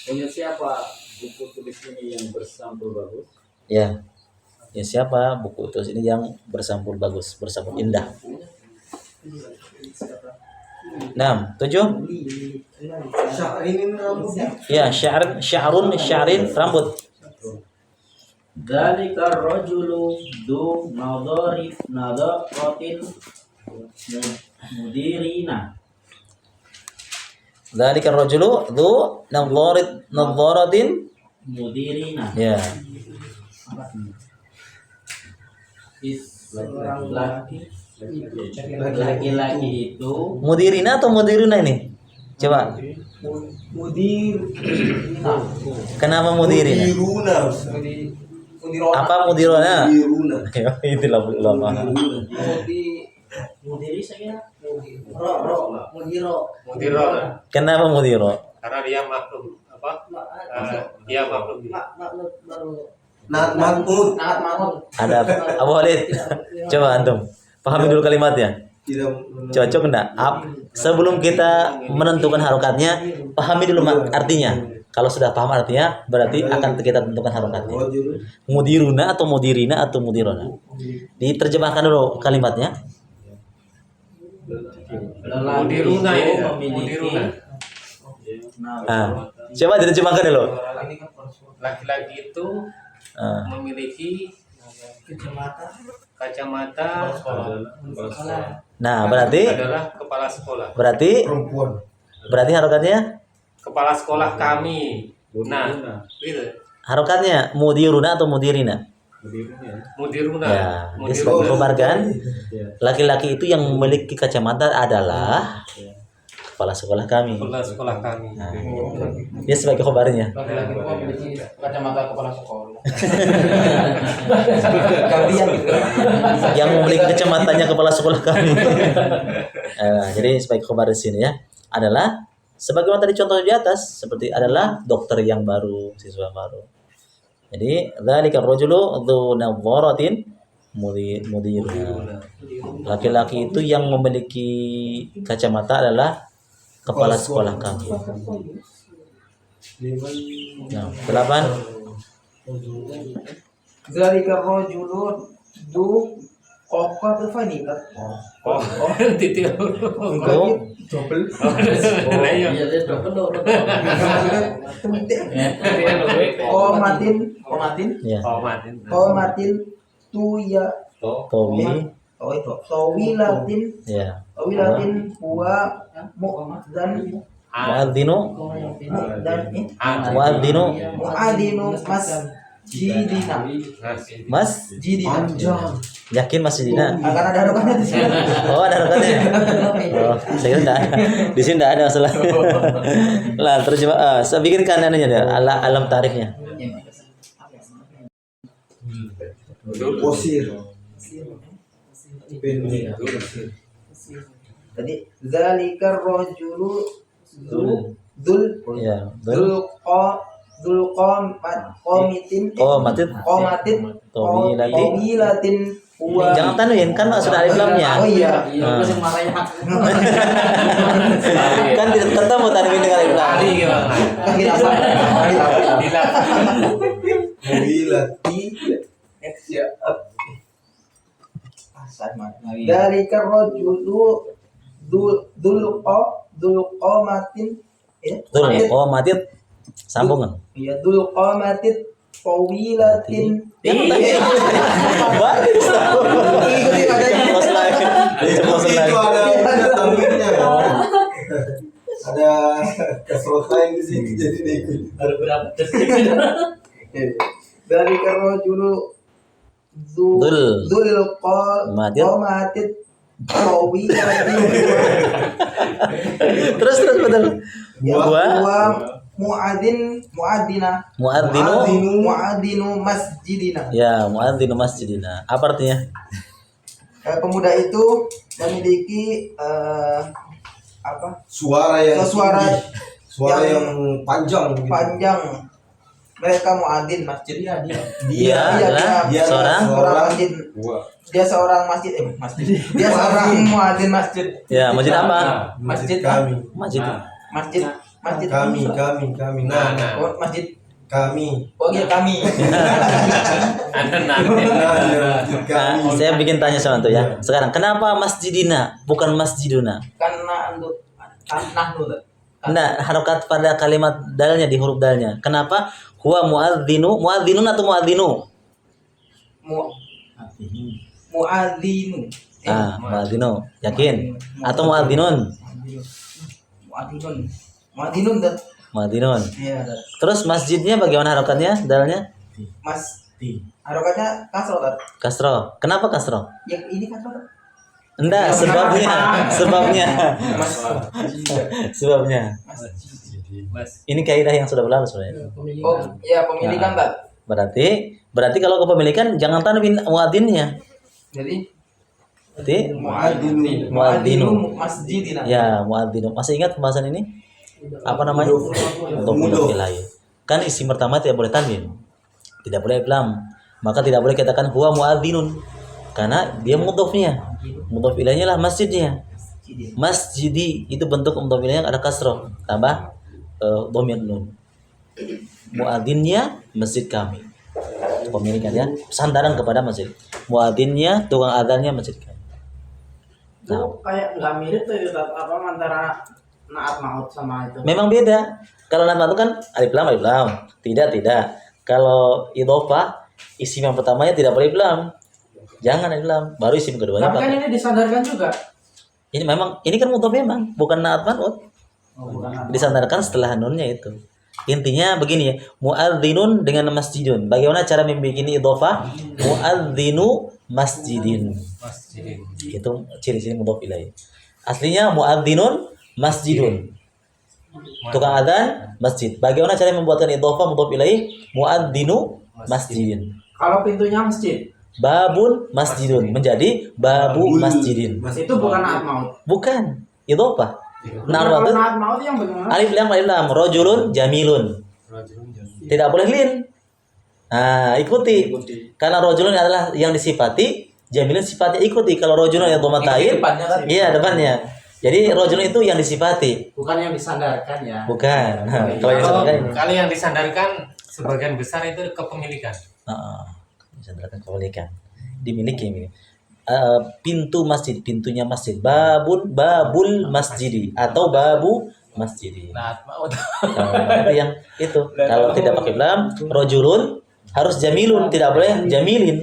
Punya siapa buku tulis ini yang bersampul bagus? Ya. Ya siapa buku tulis ini yang bersampul bagus, bersampul indah. 6, 7. Ya, sya'rin rambut. Dzalikar rajulu du nadaratin mudirina. Dzalikar rajulu dzu nadharatin Mudirina. ya. Laki-laki itu Mudirina atau mudiruna ini? Coba. Kenapa mudirina? Apa mudiruna? Itulah ulama. Mudiri saya Mudiro. Mudiro. Kenapa mudiro? Karena dia maklum apa? Dia maklum. Mahmud. Naat Mahmud. Ada Abu Walid. Coba antum pahami dulu kalimatnya. Tidak Cocok enggak? Sebelum kita menentukan harokatnya, pahami dulu artinya. Kalau sudah paham artinya, berarti akan kita tentukan harokatnya. Mudiruna atau mudirina atau mudirona. Diterjemahkan dulu kalimatnya. Mudiruna ini. memiliki Mudiruna. Coba diterjemahkan dulu. Laki-laki itu memiliki kacamata Nah, berarti adalah kepala sekolah. perempuan. berarti harokatnya Kepala sekolah kami. Nah, gitu. harokatnya mudiruna atau mudirina. Mudiruna. Ya, dia sebagai khobarkan laki-laki itu yang memiliki kacamata adalah kepala sekolah kami. Kepala sekolah kami. Nah, dia sebagai khobarnya. Laki-laki itu memiliki kacamata kepala sekolah. Yang memiliki kacamatanya kepala sekolah kami. Jadi sebagai khobar di sini ya adalah sebagaimana tadi contoh di atas seperti adalah dokter yang baru, siswa baru. Jadi dzalika ar-rajulu dzu nadharatin mudiruna. Laki-laki itu yang memiliki kacamata adalah kepala sekolah kami. Nah, 8. Zalika rajulun du qoqat fanikat. Oh, titik. Untuk Iya, dia double. Komatin ya Oh, Martin. tu ya Towi tawilatin ya huwa mu'dan muadzinu muadzinu masjidina. yakin masjidina. Akan ada harokannya di sini. Oh, ada harokatnya. Oh, saya kira enggak ada. Di sini enggak ada masalah. Lah, terjemah saya bikinkan ananya deh, alam tarifnya. Posir. Pendek. Tadi zalikar rajulu dzul Ya, betul. qomatin Qomatin. tawilatin huwa. Jangan tanwin kan sudah alif lamnya. Oh iya. Nah. Langsung marahnya. Kan tidak ketemu tanwin dengan alif lam. Tadi gimana? Muwilati. Zalikar rajulu dzul qomatin Betul. Qomatit sambungan. ya dzul qomatin tawilatin. Bagus. Itu ada tanwinnya. Ada kasrot lain di sini jadi dia ikut. Ada berapa? Zalikar rajulu dzul qomatin tawilatin. Terus betul. Wa muadzinu masjidina. Ya, muadzinu masjidina. Apa artinya? Pemuda itu memiliki Suara yang Suara tinggi. Suara yang panjang gitu. panjang. Mereka muadzin masjid. Dia adalah dia seorang masjid. Dia seorang masjid. Dia seorang muadzin masjid. ya, masjid apa? Masjid kami. Masjid. Masjid Kami. Nah, Oh, masjid. kami. Oh iya kami. Ada nanti. Nah, saya bikin tanya sama tuh ya. Sekarang kenapa masjidina bukan masjiduna? Karena untuk nahnu. Enggak, harokat pada kalimat dalnya di huruf dalnya. Kenapa? Huwa muadzinu, muadzinun atau muadzinu? Muadzinu. Muadzinu. Yakin? Atau muadzinun? Muadzinun dah. Muadzinun. Iya. Terus masjidnya bagaimana harokatnya dalnya? Harokatnya kasro kan? Kasro. Kenapa kasro? Yang ini kasro. Enggak, sebabnya. Ini kaidah yang sudah berlalu sebenarnya. Oh, iya pemilikan tak. Berarti kalau kepemilikan jangan tanwin muadzinnya. Jadi Berarti Muadzinu. muadzinu. masjidina. Ya, muadzinu. Masih ingat pembahasan ini? Apa namanya? Mudhof ilaih. Kan isim pertama tidak boleh tanwin. Tidak boleh iblam. Maka tidak boleh katakan huwa muadzinun. Karena dia mudhofnya. Mudhof ilaihnya lah masjidnya. Masjidi itu bentuk mudhof ilaihnya ada kasroh tambah dhamir nun. Muadzinnya masjid kami. Pemilikannya sandaran kepada masjid. Muadzinnya tukang adzannya masjid kami. Itu kayak nggak mirip tuh Ustaz, apa antara naat maut sama itu. Memang beda. Kalau naat maut kan alif lam. Tidak. Kalau idhofah isim yang pertamanya tidak boleh lam. Jangan alif lam. Baru isim keduanya Tapi kan pakai. ini disandarkan juga. Ini memang ini kan mudhof memang, bukan naat maut. Disandarkan setelah nunnya itu. Intinya begini ya, muadzinun dengan masjidun. Bagaimana cara membuat idhofah? Muadzinu masjidin. Itu ciri-ciri mudhof ilaih. Aslinya muadzinun masjidun. Tukang adzan masjid. Bagaimana cara membuatkan idhofah mudhof ilaih? Muadzinu masjidin. Kalau pintunya masjid, Babun masjidun menjadi babu masjidin. itu bukan naat maut. Bukan idhofah. Naat Kalau maut naat maut yang bagaimana? alif lam rajulun jamilun. Tidak boleh lin. Nah, ikuti. Karena rajulun adalah yang disifati, jamilun sifatnya ikuti. Kalau rajulun yang dhammatain, Depannya kan. iya depannya. Jadi rajulun itu yang disifati, Bukan yang disandarkan ya. bukan. Kalau yang Kalau disifati, kalau yang disandarkan sebagian besar itu kepemilikan. disandarkan kebalikan. Dimiliki ini. Pintu masjid, pintunya masjid. Babul masjidi atau babu masjidi. Naat maut. Nah, itu yang itu. Kalau tidak pakai lam, rojulun harus jamilun, tidak boleh jamilin.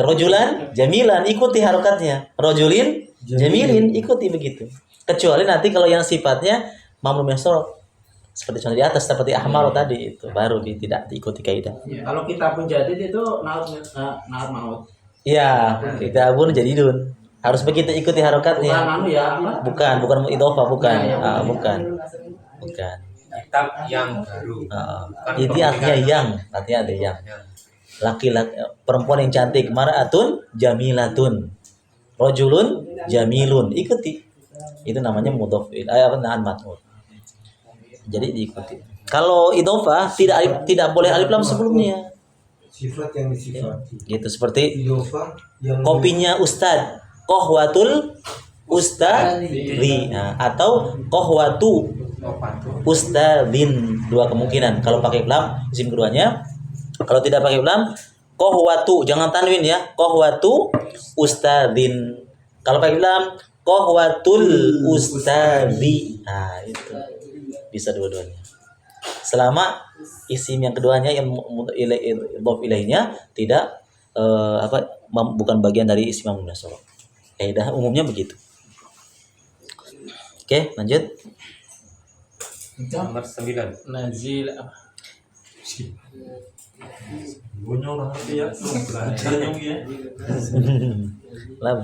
Rojulan, jamilan, ikuti harokatnya. Rojulin, jamilin, ikuti begitu. Kecuali nanti kalau yang sifatnya mamlum yasor, seperti contoh di atas, seperti ahmar tadi itu, baru tidak diikuti kaidah. Kalau kita pun jadi itu naat maut. Iya, kita pun jadi dun. Harus begitu ikuti Bukan harokatnya. anu ya, apa? Bukan idhofah, bukan. Ya, ya, Bukan. Kitab yang baru. Ini artinya artinya ada yang. Laki-laki perempuan yang cantik, mar'atun jamilatun. Rajulun jamilun. Ikuti. Itu namanya mudhof naat mat'ud. Jadi diikuti. Kalau idhofah tidak boleh alif lam sebelumnya. Sifat yang disifati. Gitu seperti Idhofah yang kopinya ustad, kohwatul ustadzi. Nah, atau kohwatu ustadzin, dua kemungkinan. Kalau pakai lam isim keduanya, kalau tidak pakai lam kohwatu, jangan tanwin ya, kohwatu ustadzin. Kalau pakai lam kohwatul ustadzi. Nah, itu bisa dua-duanya. Selama isim yang keduanya yang mudhof ilaihnya tidak bukan bagian dari isim mamlum nasab. Kaidah umumnya begitu. Oke, lanjut. Nomor 9. Nazil Lam.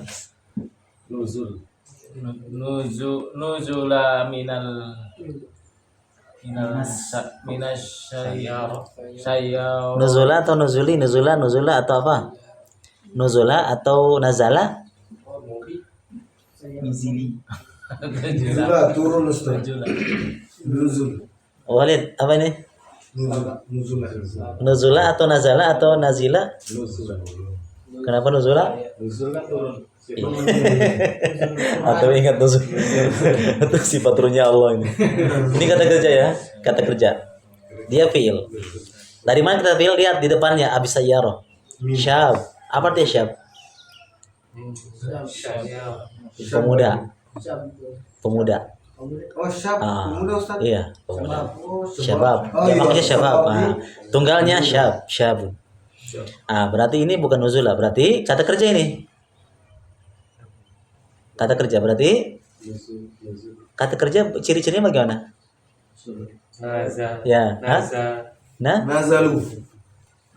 nuzula sayyar Nuzula atau nuzuli, nuzula atau apa? Nuzula atau nazala? Nuzula turun Ustaz. Nuzul. Walid, apa ini? Nuzul. Nuzula atau nazala atau nazila? Kenapa nuzula? Nuzul kan turun. Atau ingat nuzul? Itu sifat turunnya Allah ini. Ini kata kerja ya, kata kerja. Dia fiil. Dari mana kita fiil? Lihat di depannya abis sayyarah. Syab. Apa dia syab? Pemuda. Oh, syab. Pemuda Ustaz. Iya, pemuda. Oh, Syabab. Oh, iya. Jamaknya syabab. Tunggalnya syabun. Berarti ini bukan nuzula, berarti kata kerja ini. Kata kerja berarti kata kerja ciri-cirinya bagaimana? Naza. Ya, Nazalu.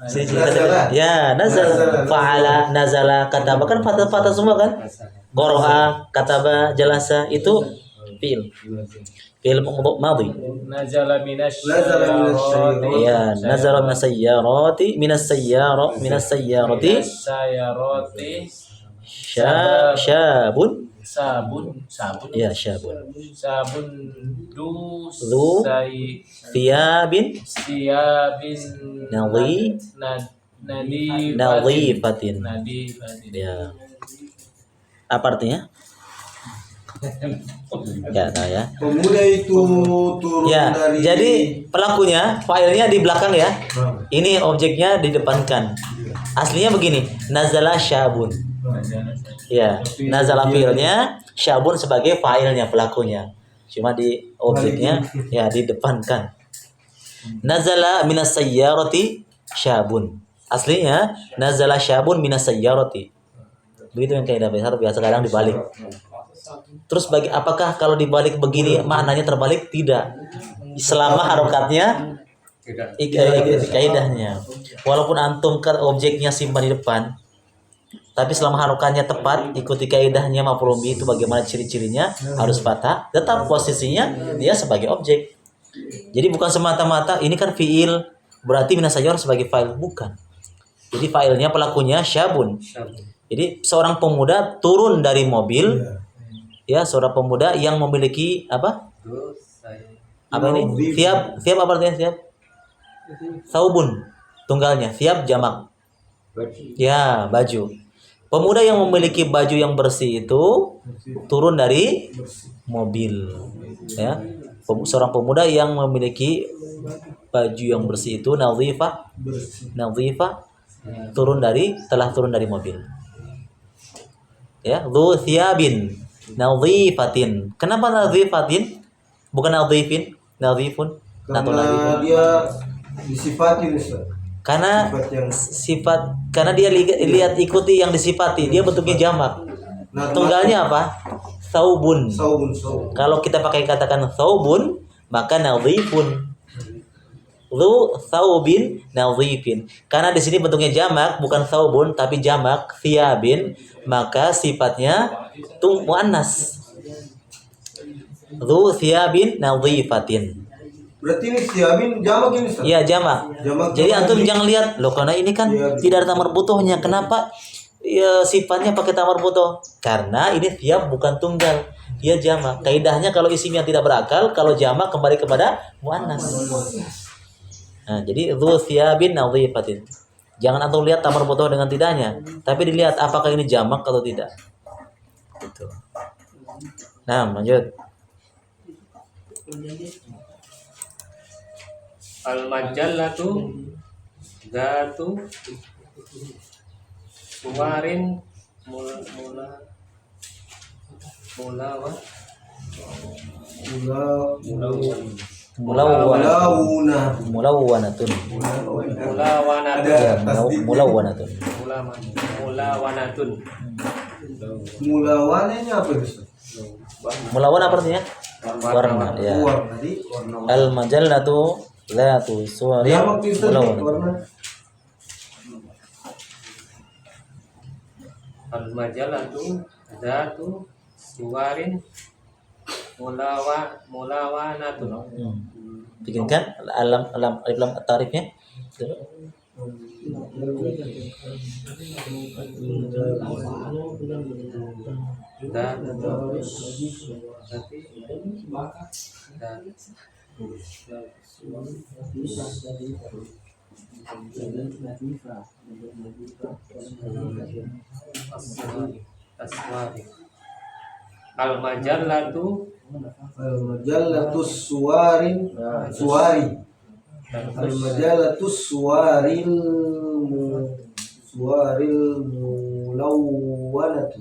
ciri-ciri kata kerja. Ya, nazal, fa'ala, nazala, kataba kan fatah semua kan? Qara'a, kataba, jalasa itu fi'il. Fi'il madhi. nazala Ya, nazala minas sayyarati Syabun. sabun Ya, syabun. sabun Lu. Thiyabin siabin Nadhi- nadhifatin. Ya. Apa artinya? Ya, nah ya. Pemuda itu turun Ya, dari. jadi pelakunya, filenya di belakang ya. Ini objeknya didepankan. Aslinya begini, nazala syabun. Ya, nazala fiilnya, syabun sebagai filenya, pelakunya. Cuma di objeknya ya didepankan. Nazala minas sayyarati syabun. Aslinya nazala syabun minas sayyarati. Begitu yang kaidah besar, biasa kadang dibalik. Terus apakah kalau dibalik begini maknanya terbalik? Tidak. Selama harokatnya kaidahnya. Walaupun antum kan objeknya simpan di depan, tapi selama harokatnya tepat, ikuti kaidahnya maf'ul bihi itu bagaimana ciri-cirinya harus fathah, tetap posisinya dia sebagai objek. Jadi bukan semata-mata ini kan fiil berarti minas sayyar sebagai fa'il, bukan. Jadi fa'ilnya pelakunya syabun. Jadi seorang pemuda turun dari mobil. Ya, seorang pemuda yang memiliki apa? Apa ini? Thiab apa artinya thiab? Saubun, tunggalnya. Thiab jamak. Ya, baju. Pemuda yang memiliki baju yang bersih itu turun dari mobil. Ya, seorang pemuda yang memiliki baju yang bersih itu nadhifah telah turun dari mobil. Ya, dzu thiyabin nadhifatin. Kenapa nadhifatin? Bukan nadhifin, nadhifun. Karena dia disifatin, Ustaz. Karena karena dia lihat ikuti yang disifati, dia bentuknya jamak. Tunggalnya apa? Saubun. Saubun. Kalau kita pakai katakan saubun, maka nadhifun. Dzu saubin nadhifin. Karena di sini bentuknya jamak, bukan saubun tapi jamak thiyabin, maka sifatnya muannas. Dzu thiyabin nadhifatin. Berarti ini thiyabin jamak ini, Ustaz? Iya, jamak. Jadi antum jangan lihat, loh karena ini kan tidak ada tamar butuhnya, kenapa ya, sifatnya pakai tamar butuh? Karena ini thiyab bukan tunggal, dia jamak. Kaidahnya kalau isim yang tidak berakal, kalau jamak kembali kepada muannas. Nah, jadi dzu thiyabin nadhifatin. Jangan antum lihat tamar butuh dengan tidaknya, tapi dilihat apakah ini jamak atau tidak. Gitu. Nah, lanjut. Al-majallatu zatu suwarin Mulawwanatun. Mulawananya apa, Ustaz? Mulawan apa artinya? Warna. Ya. Al-majallatu zatu suwarin Jamak itu mulawwanatun. warna. Al-majallatu zatu suwarin mulawanatun. Bikinkan alif lam tarifnya. Al-majallatu suwari. Al-majalatus suwaril mulawwanatu.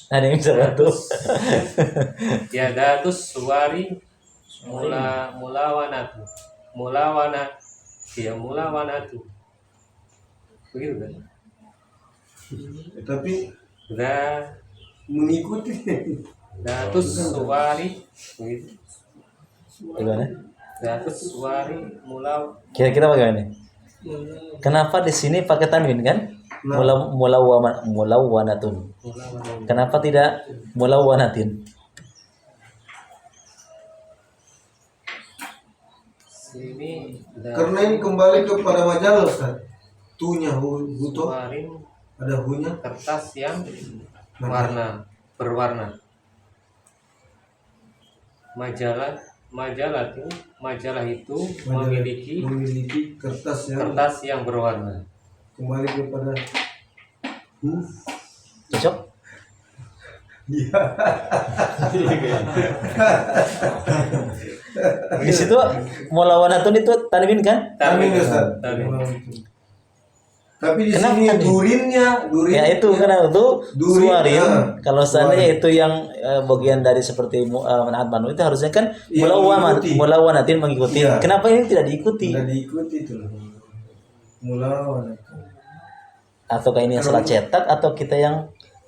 Ada yang bisa bantu. Ya datus suwari mulawanatu. Mulawanatu. Begitu kan? Tapi Da mengikuti. datus suwari begitu. Gimana? Datus suwari Kira-kira bagaimana? Kenapa di sini pakai tanwin kan? Mulawwanatun. Kenapa tidak mulawwanatin? Sini Karena ini kembali kepada majalah, Ustaz. tunya huto Suarin ada hunya kertas yang berwarna. Majalah itu memiliki kertas yang berwarna. kembali kepada hu. Cocok? Di situ mulawanatun itu tanwin kan? Tanwin Ustaz. Tapi di Kenapa sini tanwin? durin Ya itu karena itu Durin, suarin. Kalau seandainya suarin. itu yang bagian dari seperti menaat manu itu harusnya kan Iya, mengikuti. mulawanatin mengikuti. Iya. Kenapa ini tidak diikuti? tidak diikuti itu mulawanatun. Ataukah ini yang salah cetak atau kita yang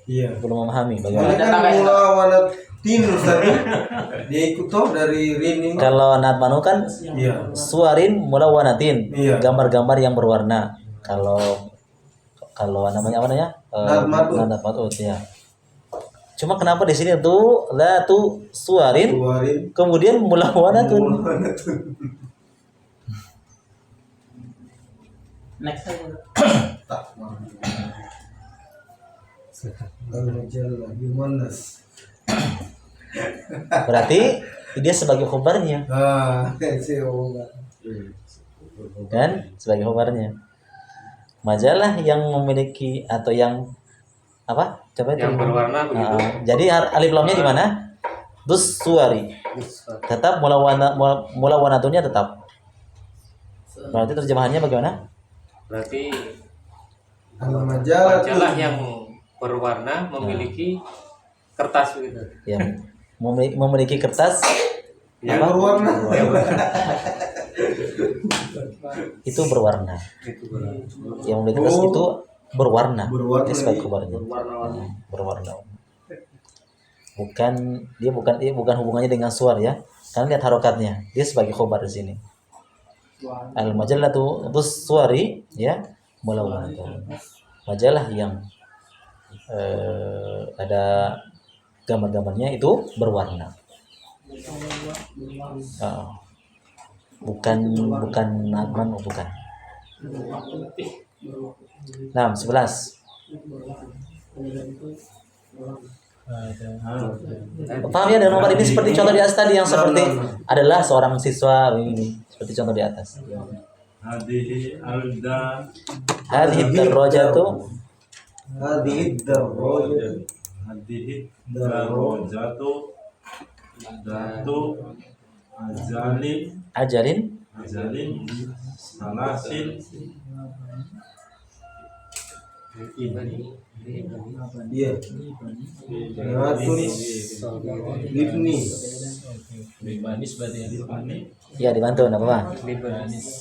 Iya. belum memahami Soalnya bagaimana? kan mulawanatin Ustaz. Dia ikut toh dari rin ini. Kalau naat manu kan Iya. suarin mulawanatin, Iya. gambar-gambar yang berwarna. Kalau namanya apa namanya? Naat mad'ud ya. Cuma kenapa di sini tuh la tu suarin Suarin kemudian mulawanatun. mulawanatun. Next aja. Tak. Al-majallah Yumanas. Berarti dia sebagai khobarnya kan? Sebagai khobarnya. Majalah yang memiliki atau yang apa? Coba itu. Yang berwarna begitu. Jadi alif lamnya di mana? Dus suari. Tetap mulawanatunya tetap. Berarti terjemahannya bagaimana? Berarti Al-majallah majalah yang berwarna memiliki kertas begitu. Yang memiliki kertas yang apa? berwarna. Itu berwarna. Itu berwarna. Yang memiliki kertas itu berwarna. Berwarna. Dia sebagai khobarnya. Berwarna. Bukan hubungannya dengan suar ya. Kalian lihat harokatnya. Dia sebagai khobar di sini. Al-majallatu bus suari ya mulawanatun. Majalah yang ada gambar-gambarnya itu berwarna. Bukan nadman, bukan. Nah, 11. Paham ya dengan nomor ini seperti contoh di atas tadi yang seperti adalah seorang siswa ini seperti contoh di atas. Hadhihi alda Hadhihi darajatu Hadhihi darajatu hadhihi darajatu datu ajalin ajalin salasin iya Ratun Libni ya dibantu enggak apa-apa.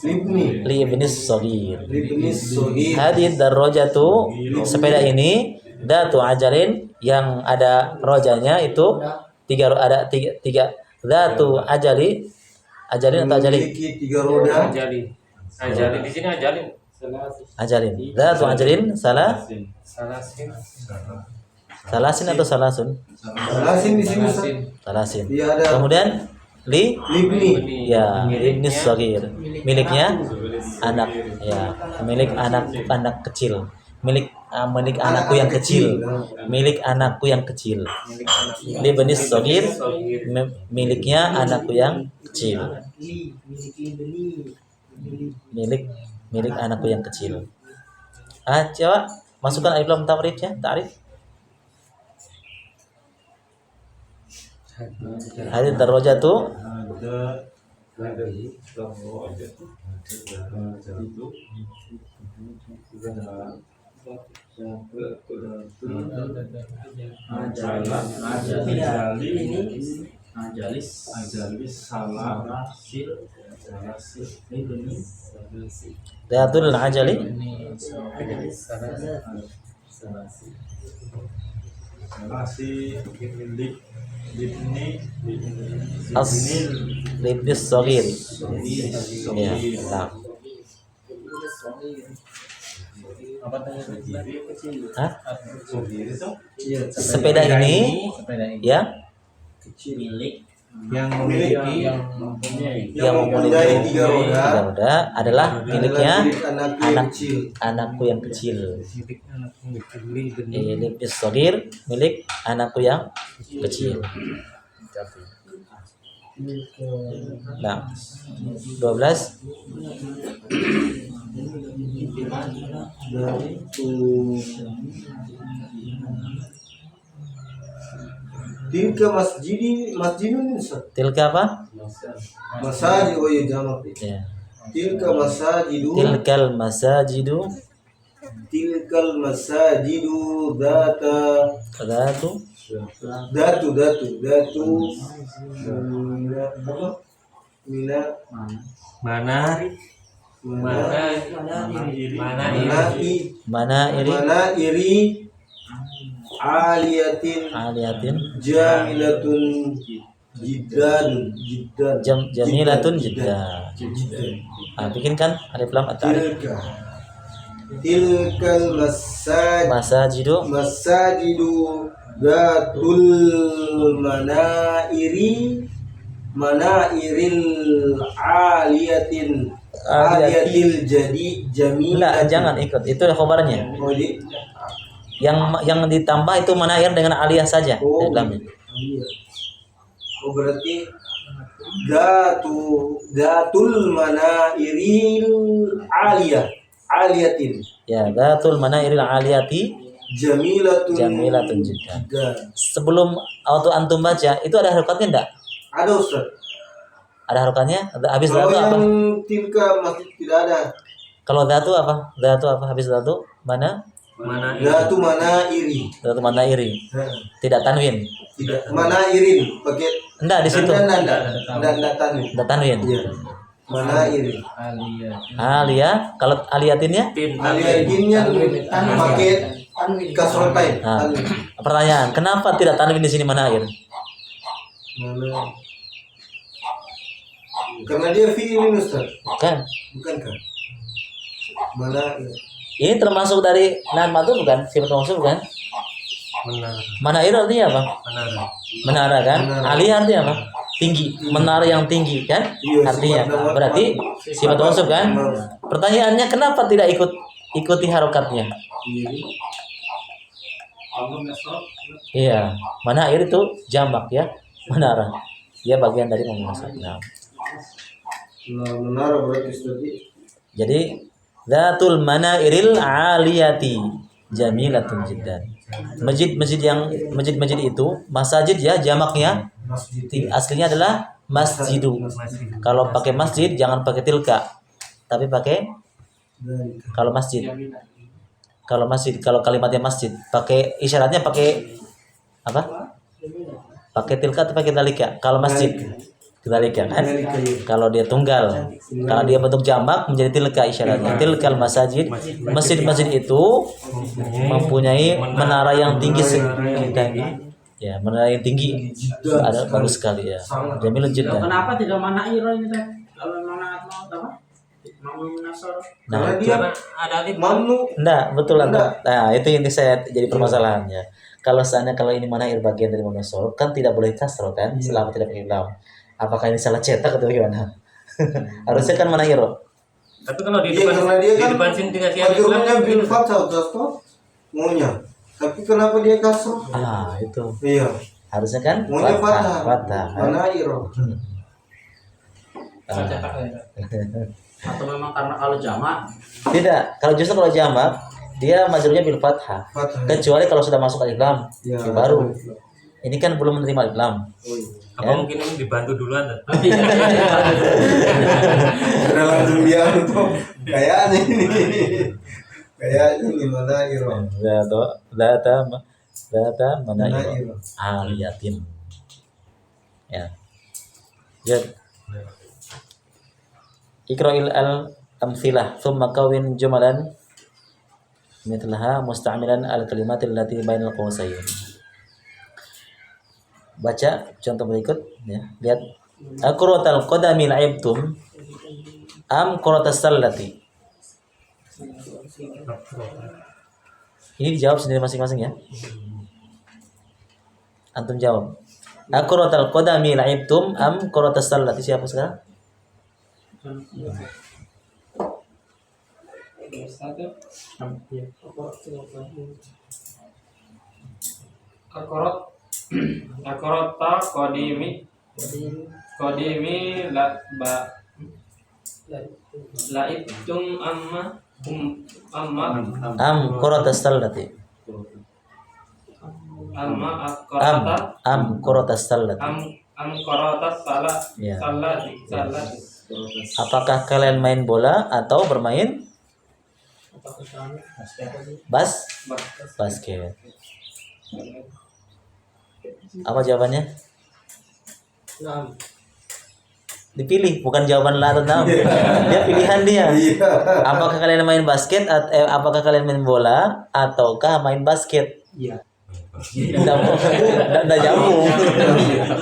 Libni Li ibnis shagir. Libni Sohir Hadhihi darajatu sepeda ini datu ajalin yang ada rojanya itu tiga datu ajalin atau ajalin memiliki 3 roda. Ajalin di sini ajalin datu ajalin salasin salasin atau salasun Salasin di sini Ustaz. salasin. Iya ada Kemudian Libni ya ibnis shagir miliknya anak ya milik anak kecil milik anakku yang kecil li ibnis shagir miliknya anakku yang kecil milik anakku yang kecil. Coba masukkan alif lam ta'rifnya, ta'rif. Hadhihi darajatu datul ajali libnis shagir. Ya, nah. Hah? Sepeda ini ya Yang memiliki yang yang mempunyai 3 roda roda adalah miliknya anakku yang kecil. anakku yang kecil. milik anak milik Milik sogir, milik anakku yang kecil. Nah, 12 Tilka masjidun Ustaz. tilka apa? Masajid oh iya jamak. Ya. Tilka masajidu Tilkal masajidu tilkal masajidu data datu datu mina apa? Mina mana mana mana iri mana iri aliyatin aliatin jamilatun jiddan jamilatun jiddah. Bikinkan alif lam at-ta'rif. tilkal Masajidu masajidu datul manairil aliyatil jadi Enggak, jamilatin. jangan ikut. Itu khobarnya. Oh, Yang ditambah itu manair dengan aliyah saja. Oh, Alif lamnya. iya. Oh berarti datul manairil aliyatin Ya, datul manairil aliyati jamilatun jiddan. jiddan. Sebelum auto antum baca, itu ada harokatnya enggak? Ada Ustaz. Ada harokatnya? Habis Kalau datu yang apa? tilka masih tidak ada. Kalau datu apa? Datu apa? Habis datu mana? mana Datu manairi. Datu manairi. Tidak tanwin. Tidak manairin pakai Enggak di situ. enggak tanwin. Tidak tanwin. Iya. Manairin. Aliyah, kalau aliyatinnya? Aliyatinnya pakai kasrotain. Nah, pertanyaan, kenapa tidak tanwin di sini manair? Mana? Karena dia fi'il Ustaz. Kan? Bukankah? Mana? Ini termasuk dari nan matu bukan? Sifat maksud bukan? Manair artinya apa? Menara kan? Menara. Aliyah artinya apa? Tinggi, menara yang tinggi kan? Iya, Artinya sifat berarti sifat maksud kan? Pertanyaannya kenapa tidak ikuti harokatnya? Iya, manair itu jamak ya, menara. Dia bagian dari memasak. Nah, Menara berarti tadi. jadi Zatul manairil aliyati jamilatun jiddan. Masjid-masjid itu masajid ya jamaknya. Aslinya adalah masjidu. Kalau pakai masjid jangan pakai tilka, tapi pakai kalau masjid. Kalau kalimatnya masjid, pakai isyaratnya pakai apa? Pakai tilka atau pakai dalika? Kalau masjid dalika kan? Kalau dia tunggal, kalau dia bentuk jamak menjadi tilka isyaratnya. Tilkal masajid. Masjid-masjid itu mempunyai menara yang tinggi ya, menara yang tinggi. Ada bagus sekali ya. Jamilun jiddan. Kenapa tidak manair ini teh? Kalau mana mau apa? Mau nasor. Karena Nah, dia ada alif mamnu. enggak, betul enggak. Nah, itu yang saya jadi permasalahannya. Kalau seandainya kalau ini manair bagian dari munasor, kan tidak boleh kasro kan? Selama tidak pakai lam. Apakah ini salah cetak atau bagaimana? Harusnya kan manair. tapi kalau di Iya, depan karena dia di kan depan sini dikasih alif lam majrurnya bil fathah Ustaz maunya. Tapi kenapa dia kasroh? Itu. Iya. Harusnya kan Maunya fathah. fathah. Manair. Atau memang karena kalau jamak Tidak, kalau justru kalau jamak dia majrurnya bil fathah. Fathah. Kecuali kalau sudah masuk alif lam, Ya, baru. Ini kan belum menerima alif lam. apa mungkin ini dibantu duluan Karena langsung dia untuk kayaknya ini. Kayaknya ini manair. Data mana Manair. aliyatin. Ya. Jadi Iqra'il al-amthilah thumma kawin jumalan mithlaha musta'milan al-kalimatil lati bainal qawsayn. Baca contoh berikut ya. Lihat. Aqratal qadami la'ibtum am qaratas sallati. Ini dijawab sendiri masing-masing ya. Antum jawab. Akuratal qadami la'ibtum am kuratas salati? Siapa sekarang? Akorota kodimi laibtum Am kuratas salati. Am kuratas salati. korotas Ya. salati. Apakah kalian main bola atau bermain basket? Apa jawabannya? Nah, Dipilih, bukan jawaban la atau nam. Dia pilihan dia. Iya. Apakah kalian main basket apakah kalian main bola ataukah main basket? Iya. Tidak nyambung.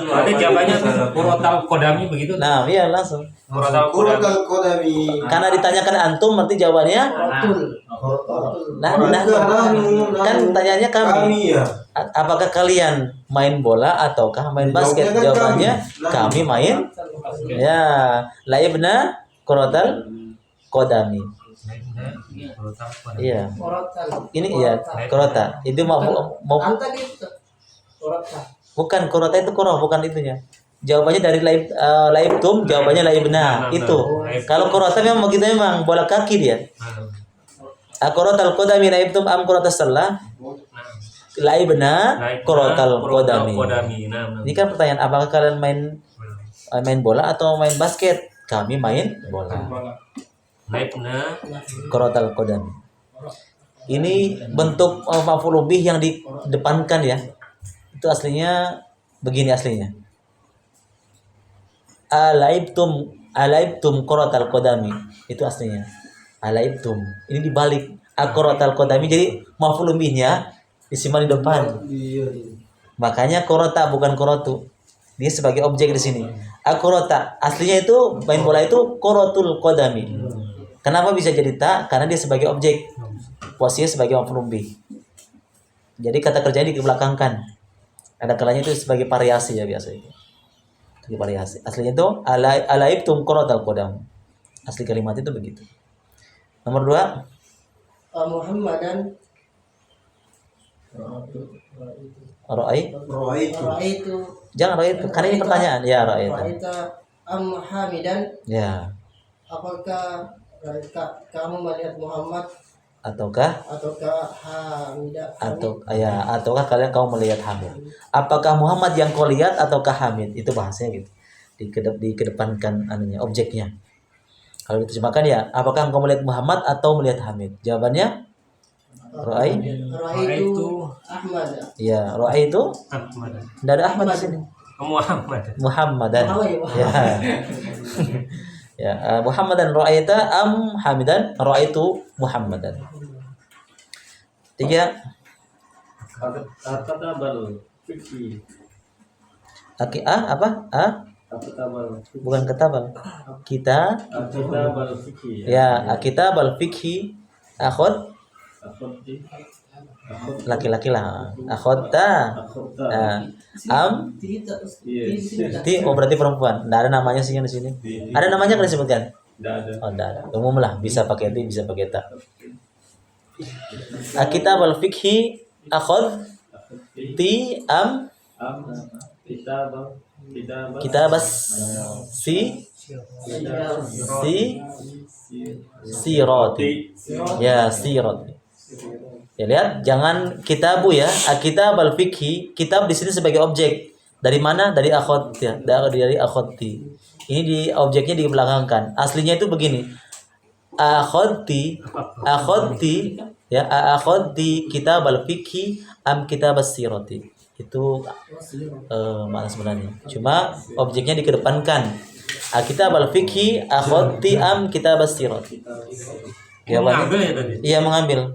Berarti jawabannya Kuratal Kodami begitu. Nah, iya langsung. Kuratal Kodami. Kuratal Kodami. Karena ditanyakan antum, berarti jawabannya. Nah, kan tanyanya kami. Kami ya. Apakah kalian main bola ataukah main basket? Jawabnya Jawabannya kan kami main. Ya, laibna kuratal kodami. Iya. Ini iya kurota. Itu mau anta gitu. Korota. bukan kurota itu kuro, bukan itunya. Jawabannya dari laibtum, jawabannya laibna. Itu. Kalau kurota memang begitu, memang bola kaki dia. Kuratal kodami laibtum am kuratas salah? Laibna kuratal kodami. Ini kan pertanyaan, apakah kalian main bola atau main basket? Kami main bola. Kuratal kodami. Ini bentuk maf'ul bih yang didepankan ya. Itu aslinya begini aslinya. Alaibtum kuratal kodami. Itu aslinya. Alaibtum. Ini dibalik. Kuratal kodami, jadi maf'ul bihnya disimpan di depan. Makanya kurota bukan kurotu. Dia sebagai objek di sini. Kurota aslinya itu main bola itu kuratul kodami. Kenapa bisa jadi tak? Karena dia sebagai objek. Posisinya sebagai maf'ul bih. Jadi kata kerjanya dibelakangkan. Ada kalanya itu sebagai variasi ya biasa itu. Sebagai variasi. Aslinya itu alaibtum kuratal kodam. Asli kalimat itu begitu. Nomor 2. Muhammadan Ra'aitu. Jangan ra'aitu, karena ini pertanyaan. Ya ra'aitu. Am Hamidan. Ya. Apakah kamu melihat Muhammad Ataukah Hamidah? Ataukah kamu melihat Hamid? Apakah Muhammad yang kau lihat ataukah Hamid? Itu bahasanya gitu. Dikedepankan anunya, objeknya. Kalau diterjemahkan ya, apakah engkau melihat Muhammad atau melihat Hamid? Jawabannya Ra'aitu Ahmad. Ya, Ra'aitu Ahmad. Tidak ada Ahmad di sini. Muhammadan. Ya. Ya, Muhammadan ra'aita am Hamidan? Ra'aitu Muhammadan. 3. Katabal fikhi. Apa? Katabal. Bukan ketabal. Katabal fikhi. Ya, kitabal fikhi. Akhod Akhoti. laki-laki lah. Akhodta. Am berarti perempuan. Tidak ada namanya sih di sini. Ada namanya kan disebutkan? Tidak ada. Oh, tidak ada. Umum lah, bisa pakai ti, bisa pakai ta. Kitabal fikhi akhod ti am kitabas sirati. Ya, sirati. Ya lihat, jangan kitabu ya. Kitabal fikhi, kitab di sini sebagai objek. Dari mana? Dari akhod ya. Dari akhoti. Ini di objeknya dibelakangkan. Aslinya itu begini. Akhoti ya, akhoti kitabal fikhi am kitabas sirati. Itu makna sebenarnya. Cuma objeknya dikedepankan. Kitabal fikhi akhoti am kitabas sirati. Mengambil ya tadi? Iya, mengambil.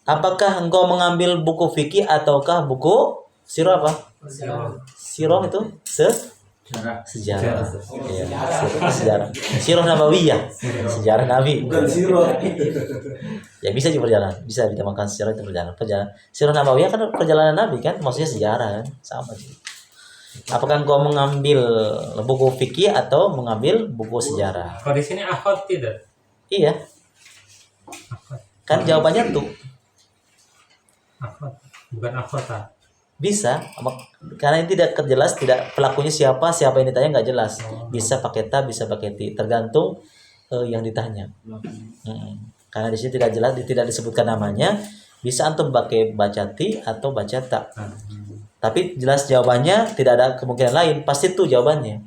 Apakah engkau mengambil buku fikih ataukah buku sirah apa? Sirah itu sejarah. Iya, sejarah. Sirah nabawiyah, sejarah Nabi. Bukan sirah. Ya bisa juga perjalanan, bisa ditamakan sejarah itu perjalanan. Sirah nabawiyah kan perjalanan Nabi kan, maksudnya sejarah kan, sama sih. Apakah engkau mengambil buku fikih atau mengambil buku sejarah? Kalau di sini akhod tidak. Iya. Kan jawabannya tuh Akhod, bukan akhota. bisa, karena ini tidak jelas, tidak pelakunya siapa yang ditanya nggak jelas. Bisa pakai ta, bisa pakai ti, tergantung yang ditanya. Karena di sini tidak jelas, tidak disebutkan namanya. Bisa antum pakai baca ti atau baca ta. Tapi jelas jawabannya tidak ada kemungkinan lain, pasti itu jawabannya.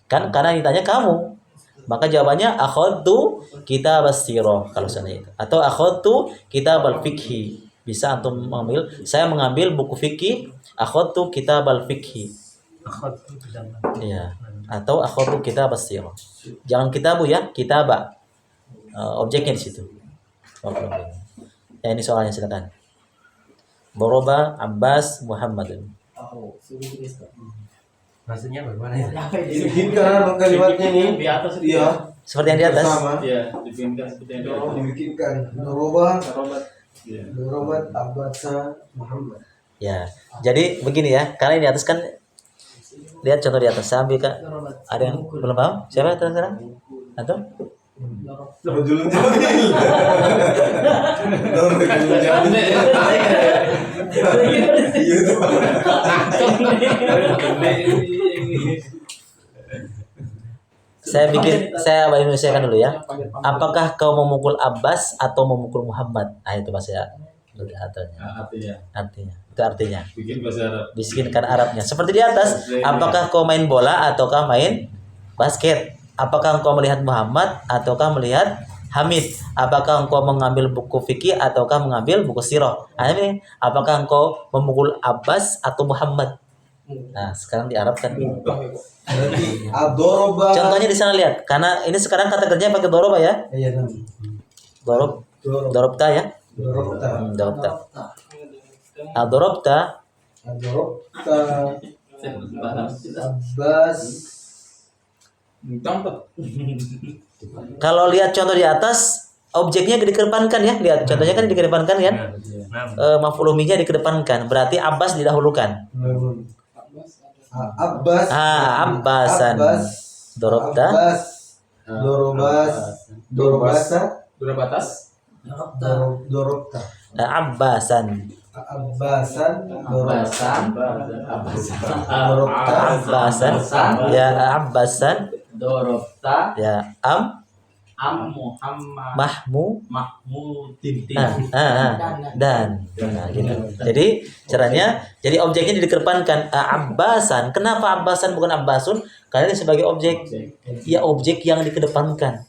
Kan karena ditanya kamu, maka jawabannya akhadtu kitab as-sirah kalau sana itu. Atau akhadtu kitab al-fiqhi. Bisa antum mengambil, saya mengambil buku fikih, akhadtu kitab al-fiqhi. Akhod tidak. Iya. Atau akhadtu kitab as-sirah. Jangan kitabu ya, kitaba. Objeknya di situ. Ya ini soalnya silakan. Boroba Abbas Muhammadun. Maksudnya bagaimana itu? Dibikinkan kalimatnya nih. Di atas itu. Iya. Seperti yang di atas. Sama. Iya, dibikinkan seperti yang tadi. Dibikinkan. Doroba Iya. Dorobat Abbasa Muhammad. Ya. Jadi begini ya, karena ini di atas kan, lihat contoh di atas. Saya ambil Kak. Ada yang belum paham? Siapa yang sekarang? Atau? Rajulun jamil. Rajulun jamil. Iya tuh. Saya Indonesia kan dulu ya. Apakah kau memukul Abbas atau memukul Muhammad? Ah itu bahasa artinya. Itu artinya. Bikin bahasa Arab. Bisikan Arabnya. Seperti di atas. Apakah kau main bola ataukah main basket? Apakah engkau melihat Muhammad ataukah melihat Hamid? Apakah engkau mengambil buku fikih ataukah mengambil buku sirah? Nah, ini apakah engkau memukul Abbas atau Muhammad? Nah, sekarang di Arab kan. Berarti adoroba. Contohnya di sana lihat. Karena ini sekarang kata kerjanya pakai doroba ya. Iya nam. Dorobta ya. Dorobta. Dorobta. Adorobta. Adorobta. Abbas. Kalau lihat contoh di atas, objeknya dikedepankan ya. Lihat contohnya kan dikedepankan kan. Maf'ul bihnya dikedepankan. Berarti Abbas didahulukan. Abbas. Abbasan. Dorobta. Abbas. Dorobas. Dorobasa. Dorobatas. Dorobta. Abbasan. Abbasan. Dorobta. Abbasan. Ya Abbasan. Dorobta. Ya Muhammad. Mahmudin. Mahmudin. Dan nah, gitu. Jadi caranya, jadi objeknya dikedepankan. Abbasan. Kenapa Abbasan bukan Abbasun? Karena ini sebagai objek. Ya objek yang dikedepankan.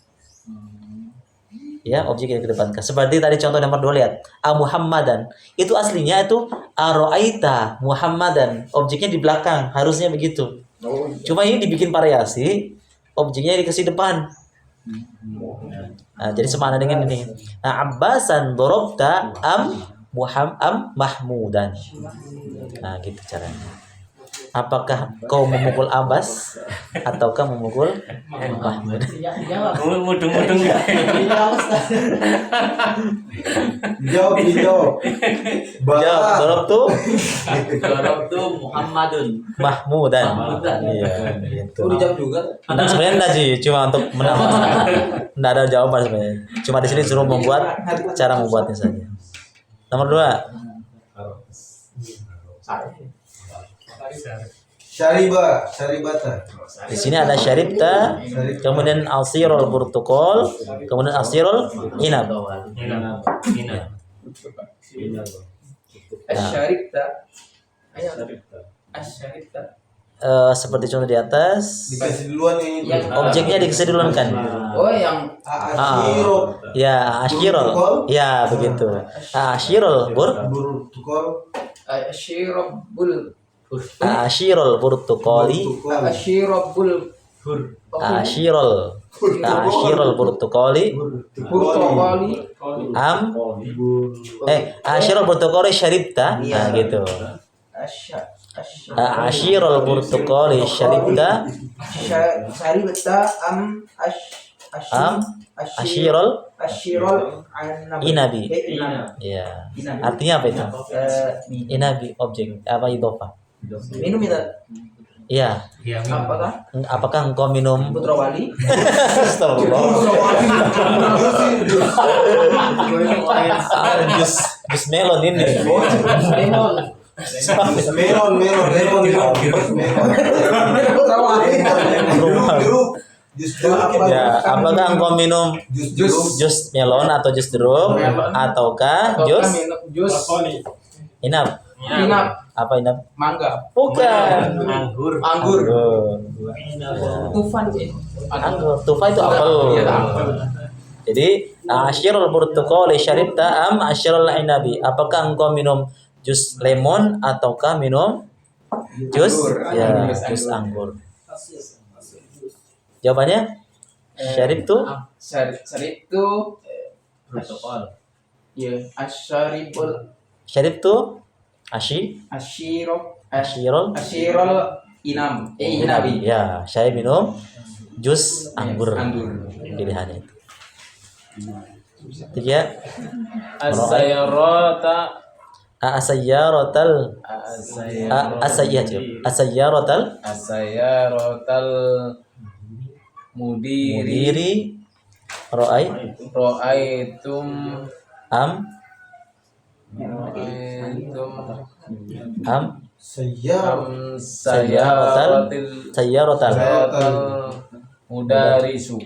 Ya objek yang dikedepankan. Seperti tadi contoh nomor 2 lihat. Muhammadan. Itu aslinya itu Aro'aita Muhammadan. Objeknya di belakang. Harusnya begitu. Cuma ini dibikin variasi. Objeknya dikasih depan. Nah, jadi semana dengan ini. Nah, Abbasan dorobta Mahmudan. Nah, gitu caranya. Apakah kau memukul Abbas ataukah memukul Mahmud? Mudung-mudung. Jawab. Jawab, dorobtu Dorobtu Muhammadun. Mahmudan. Iya, gitu. dijawab juga. Nah, sebenarnya enggak sih, cuma untuk menambah. Enggak ada jawaban sebenarnya. Cuma di sini suruh membuat cara membuatnya saja. Nomor 2. Syaribata. Di sini ada syaribta, kemudian asirul burtukol, kemudian asirul inab. Asyaribta. Seperti contoh di atas, Dikasih duluan yang objeknya dikasih duluan kan? Oh yang Asyiro. Ya, asyirul. Ya, begitu. Asyirul Burtukol. Asyirabul asyirul burtukoli. Asyirabul Asyirul burtukoli. Burtukoli asyirul burtukoli syaribta. Nah, gitu. Asyirul burtukoli syaribta. Syaribta Asyirul inabi. ya. Artinya apa itu? Inabi objek apa idhofah. Minum itu. Iya. Apakah Apakah engkau minum? Putra Wali? Astagfirullah. Jus melon ini. Lemon. Melon. Putra Wali. Jus Ya, apakah engkau minum jus melon atau jus jeruk ataukah jus Jus inap? Inap. Apa inap? Mangga. Bukan. Anggur. Anggur. Tufan sih. Anggur. Tufa itu apel. Iya, apel. Jadi, asyirul burtuqali syaribta am asyirul inabi? Apakah engkau minum jus lemon ataukah minum jus jus anggur? Jawabannya syarib tuh Syarib itu ya asyaribul syarib tuh asyirul asyirul inabi. Ya, saya minum jus anggur. Anggur. Pilihannya itu. Tiga. Asayyaratal mudiri Ro'aitum am sayyaratal mudarrisu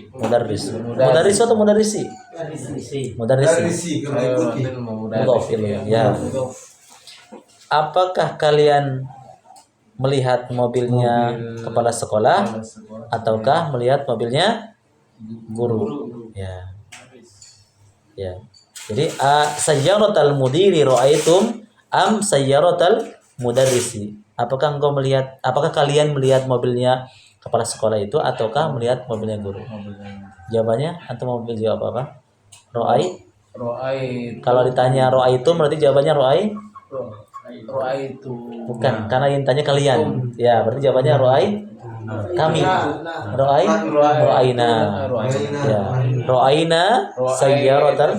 atau mudarrisi mudhaf ya. Apakah kalian melihat mobilnya kepala sekolah ataukah melihat mobilnya guru? Ya. Jadi sayyaratal mudiri ra'aitum am sayyaratal mudarrisi? Apakah kalian melihat mobilnya kepala sekolah itu ataukah melihat mobilnya guru? Jawabannya antum mau jawab apa? Ro'ai. Kalau ditanya ro'aitum berarti jawabannya ro'ai? Ro'aitu. Bukan, karena yang tanya kalian. Ya, berarti jawabannya ro'ai kami. Ro'aina. Ya. Ro'aina sayyaratal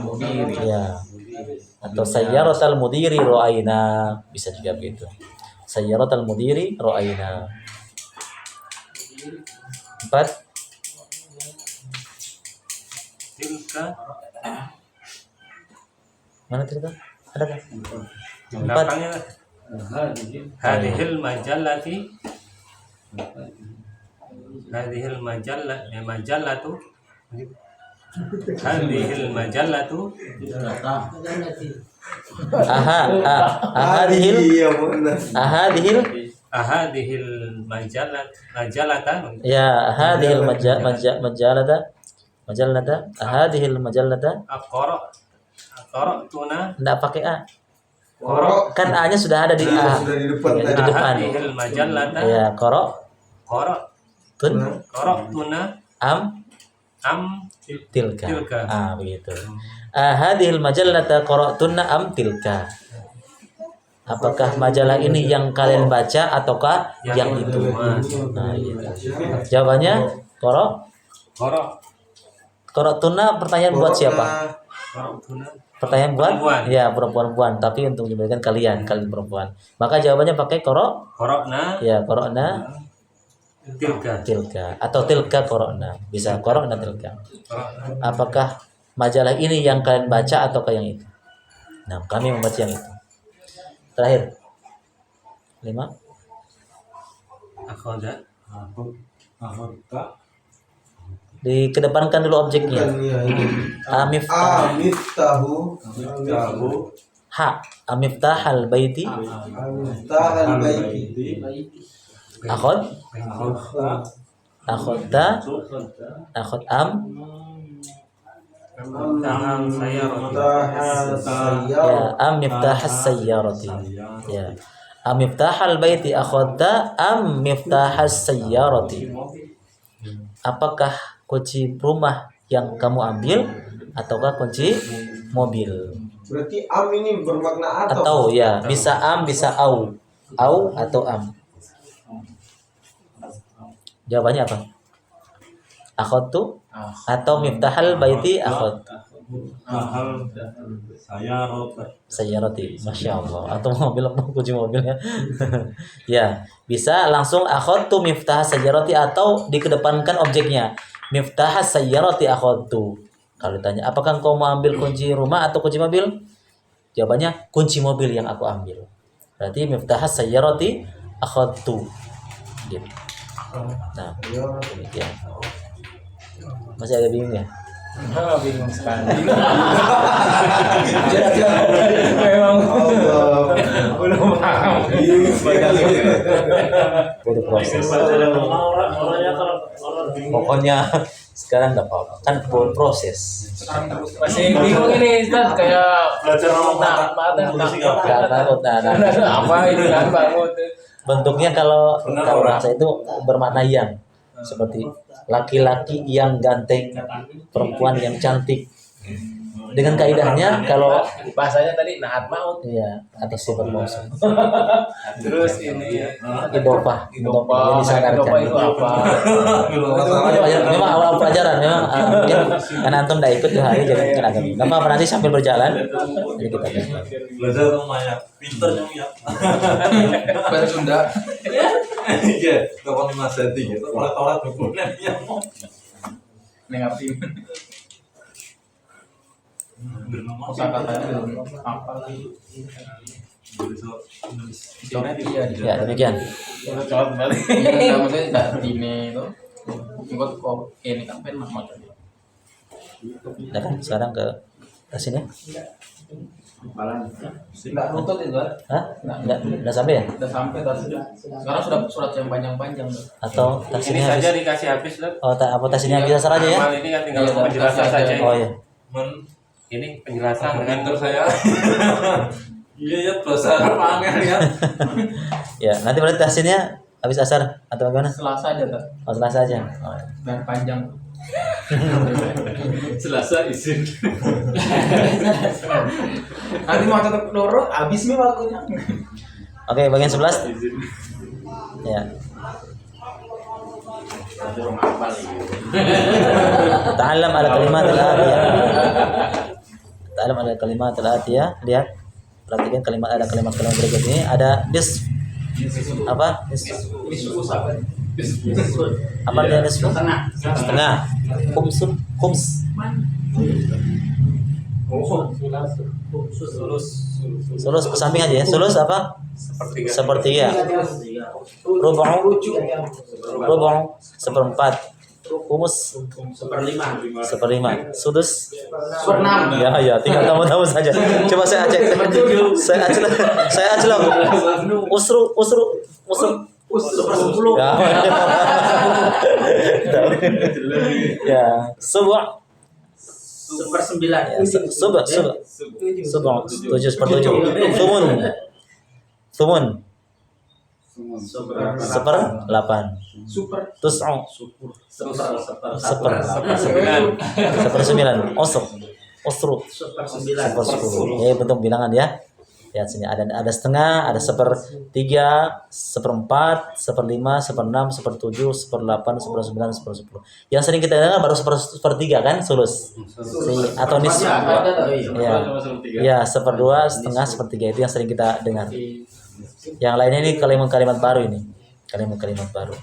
mudiri. ya. Atau sayyaratal mudiri ro'aina, bisa juga begitu. Sayyaratal mudiri ro'aina. 4. Tilka. Mana cerita? Ada kan? 4. Belakangnya hadhil majallati hadhil majallatu ahadihil majallata ya ahadihil majallata ahadihil majallata tuna enggak pakai a. Kan A-nya sudah ada di A. Sudah di depan. Ya, di depan. ahadihil majallata Ya, tuna am tilka. tilka. Begitu. Ahadihil majallata qara'tunna am tilka? Apakah majalah ini yang kalian baca ataukah yang itu? Nah, gitu. Jawabannya qara'tunna pertanyaan buat siapa? Pertanyaan buat perempuan. Ya, perempuan, tapi untuk menyebutkan kalian perempuan. Maka jawabannya pakai Qara'na ya, qara'na tilka. atau tilka qara'na. Bisa qara'na tilka. Apakah majalah ini yang kalian baca ataukah yang itu? Nah, kami membaca yang itu. Terakhir. 5. Akhadha Dikedepankan dulu objeknya. Amiftah. Amiftahal baiti. Akhadta am miftahas sayyarati. Ya. Am miftahal baiti akhadta am miftahas sayyarati. Apakah kunci rumah yang kamu ambil ataukah kunci mobil? Berarti am ini bermakna Atau ya, bisa am bisa au atau am. Jawabannya apa? Akhadtu atau miftahal baiti akhad. Mahal sayyarati, masya Allah, atau mobil apa kunci mobilnya. Ya, bisa langsung akhadtu miftah sayyarati atau dikedepankan objeknya. Miftah sayyarati akhadtu. Kalau ditanya, apakah engkau mau ambil kunci rumah atau kunci mobil? Jawabannya kunci mobil yang aku ambil. Berarti miftah sayyarati akhadtu. Gitu. Nah, demikian. Masih agak bingung ya? Bingung sekali. Memang Belum paham. Butuh proses. Pokoknya sekarang nggak apa-apa, kan proses. Masih bingung ini Ustaz, kayak belajar ngomong Nggak takut, nah. apa ini kan bangun. Bentuknya kalau bahasa itu bermakna yang, seperti laki-laki yang ganteng, perempuan yang cantik. Dengan kaidahnya kalau Bahasanya tadi naat maut. iya atau sifat mausuf. Terus ini Idofah yang Idopa disadarkan. itu apa? Memang awal pelajaran memang mungkin karena antum nggak ikut 2 hari jadi mungkin agak bingung. Nggak apa-apa, nanti sambil berjalan jadi kita belajar rumahnya pinter ya. Bahasa Sunda. Iya, kapan di Mas Hadi gitu, torat bukunya dia. Negatif. Kosakatanya apa lagi? ya demikian. Coba balik. Iya, maksudnya enggak dine itu. Enggak kok ini kan pen macam itu. Nah kan sekarang ke sini. Enggak runtut itu kan? Hah? Nggak sampai ya? Udah sampai tadi. Sekarang sudah surat yang panjang-panjang. Atau Ini taksinya saja habis? dikasih habis loh. Oh, apa taksinya bisa saja ya? Amal ini kan tinggal Iya, penjelasan kasih saja. aja. Oh ya. Ini penjelasan dengan saya. Iya ya, bahasa Arab angin ya. Ya, nanti berarti taksinya habis asar atau bagaimana? Selasa aja tuh. Oh, Selasa aja. Oh, ya. Dan panjang. Selasa izin. Nanti mau tetap loro habis nih waktunya. Oke, bagian 11. Ya. Ta'allam ala kalimat al-atiyah. Ta'allam ala kalimat al-atiyah. Lihat. Perhatikan ada kalimat-kalimat berikut ini. Ada nisf. Apa? Nisf. Apa dia nisf? Setengah. Khums. Sulus ke samping aja ya. Sulus apa? Sepertiga. Rubu'. Seperempat. Khumus. Seperlima. Sudus. Seperenam. Ya, tinggal tamu-tamu saja. Coba saya acak lagi. Usru. Sepersepuluh. Ya, subuh. Sepersembilan. Subuh. 7/7. Thumun. Seper-8. Tus'u. Seper-9. Usru. Seper-10. Ini bentuk bilangan ya. Lihat sini ada setengah, ada 1/3, 1/4, 1/5, 1/6, 1/7, 1/8, 1/9, 1/10. Yang sering kita dengar baru 1/3 kan, sulus. Atau nisf. Ya, 1/2, setengah, 1/3 itu yang sering kita dengar. Yang lainnya ini kalimat-kalimat baru ini. Kalimat-kalimat baru.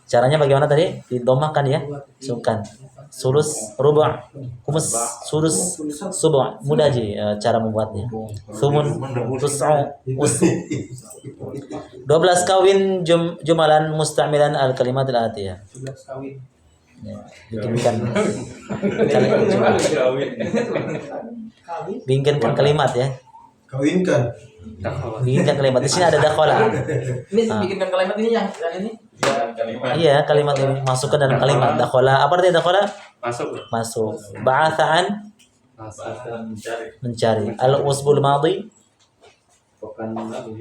Caranya bagaimana tadi? Didomahkan ya. Sukan. Sulus, rubu', khumus, sudus, subu'. Mudah aja cara membuatnya. Thumun, tus'u, usru. 12 kawin jumalan musta'milan al-kalimat al-atiyah. 12 kawin. Ya, bikinkan kalimat ya. Kawinkan. Bikinkan kalimat. Di sini ada dakhala. Ini bikinkan kalimat ini yang ini. Iya, kalimat ini masuk ke dalam kalimat dakhala. Apa artinya dakhala? Masuk. Ba'atha'an mencari. Al-usbul madhi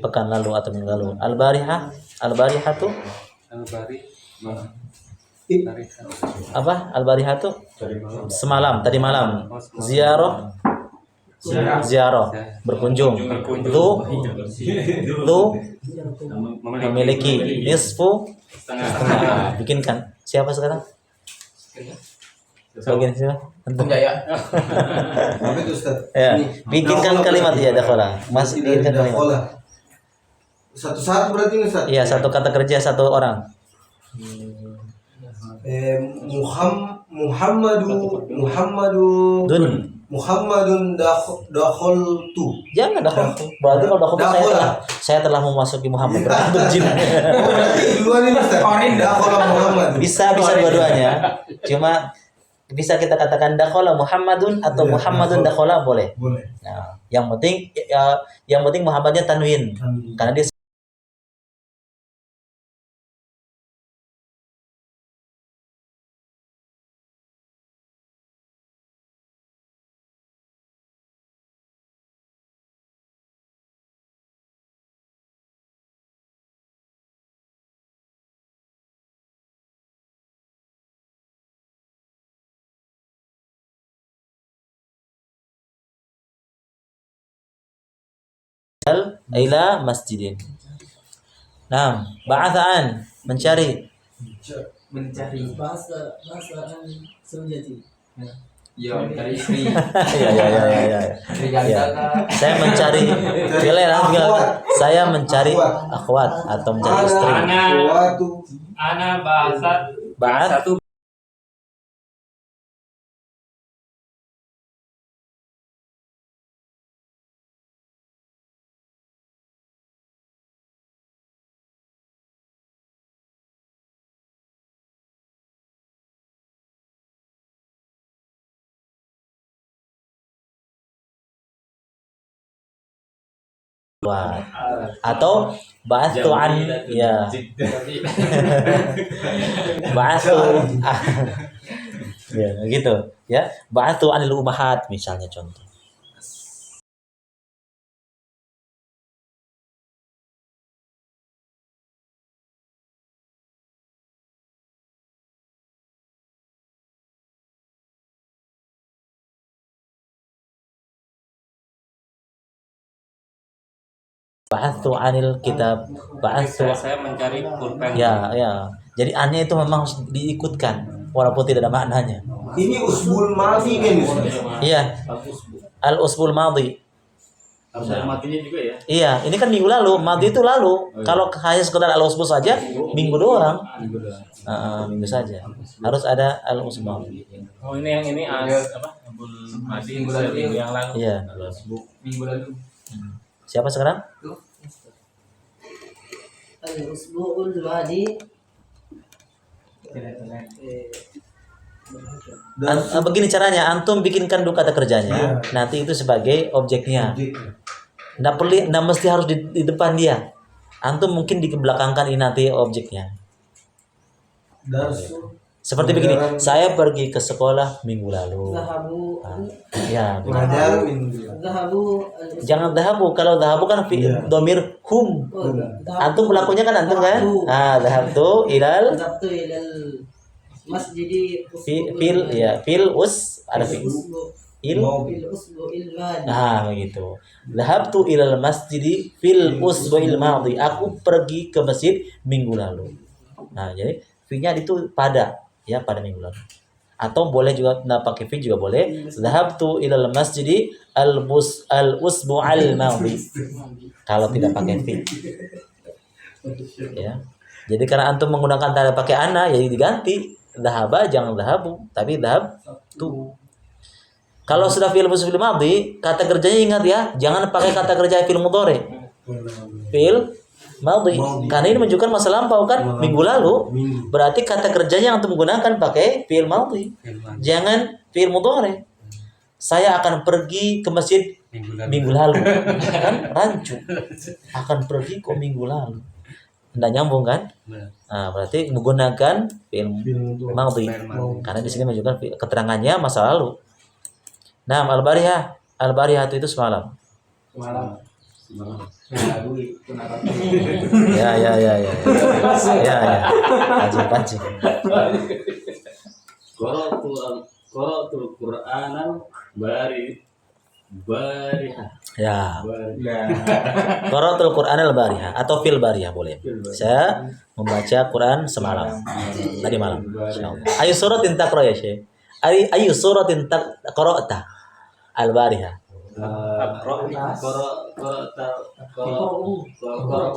pekan lalu atau minggu lalu. Al-barihatu apa? Al-barihatu semalam, tadi malam. Ziarah berkunjung. Lu memiliki. Nisfu setengah. Bikinkan. Siapa sekarang? Bagian sini. Antum Jaya. Apa itu Ustaz? Ya, bikinkan kalimat ya dakhala. Mas bikinkan kalimat. Dakhala. Satu-satu berarti nih Ustaz? Iya, satu kata kerja satu orang. Muhammadun dakhaltu. Jangan dakhaltu. Berarti kalau dakhaltu saya telah memasuki Muhammad. Berarti itu jin. Berarti duluan ini Ustaz. Dakhala Muhammad. Bisa dua-duanya. Cuma bisa kita katakan dakhala Muhammadun atau Muhammadun dakhala boleh. Boleh. Nah, yang penting Muhammadnya tanwin. Karena dia ila masjidin. Nah, ba'athan mencari. Mencari. bahasa Saujati. Ya, mencari istri. Ya. Saya mencari saya mencari akhwat atau mencari istri. Ana bahasa Ba'ath satu atau ba'athu an ya ba'athu ya gitu ya ba'athu anil ummahat misalnya contoh. Ba'athu anil kitab ba'athu saya mencari pulpen. ya. Jadi annya itu memang harus diikutkan walaupun tidak ada maknanya. Ini usbul madhi kan Ustaz? Iya, al-usbul madhi. Harus ada matinya juga ya. Iya, ini kan minggu lalu, madhi itu lalu. Kalau hanya sekedar al-usbul saja, minggu doang. Minggu saja. Harus ada al-usbul madhi. Oh, ini yang ini apa? Abul Madi minggu yang lalu. Iya. Minggu lalu. Siapa sekarang? Al-usbu'ul madi. Begini caranya, antum bikinkan dulu kata kerjanya, nanti itu sebagai objeknya. Nggak mesti harus di depan dia. Antum mungkin dibelakangkan ini nanti objeknya. Seperti begini, saya pergi ke sekolah minggu lalu. Zahabu. Ya, Belajar Zahabu. jangan dahabu. Kalau dahabu kan domir hum. Antum pelakunya kan antum kan? Dahabtu ilal Zahabtu ilal masjidi fil us ada fil il. fil usbu'il madi. Begitu. Dahabtu ilal masjidi fil usbu'il madhi. Aku pergi ke masjid minggu lalu. Nah, jadi fi-nya itu pada minggu lalu. Atau boleh juga pakai fi juga boleh. Dhahabtu ilal masjidi al usbu'al madhi. Kalau tidak pakai fi. Ya. Jadi karena antum menggunakan tanda pakai ana jadi diganti. Dhahaba jangan dhahabu, tapi dhahabtu. Kalau sudah fi'il fil madhi, kata kerjanya ingat ya, jangan pakai kata kerja fi'il mudhari. Fi'il madhi. Karena ini menunjukkan masa lampau kan, minggu lalu. Berarti kata kerjanya untuk menggunakan pakai fi'il madhi. Jangan fi'il mudhari. Saya akan pergi ke masjid minggu lalu. Kan rancu. Akan pergi ke minggu lalu. Tidak nyambung kan? Nah, berarti menggunakan fi'il madhi. Karena di sini menunjukkan keterangannya masa lalu. Nah, al-barihah itu semalam. Ya. Pancing. Qara'tul Qur'anan barihah. Ya. Qara'tul Qur'an al-barihah atau fil barihah boleh. Saya membaca Quran semalam. Tadi malam. Insyaallah. Ayo surat taqra ya, Syekh. Ayu suratin qara'ta al-bariha.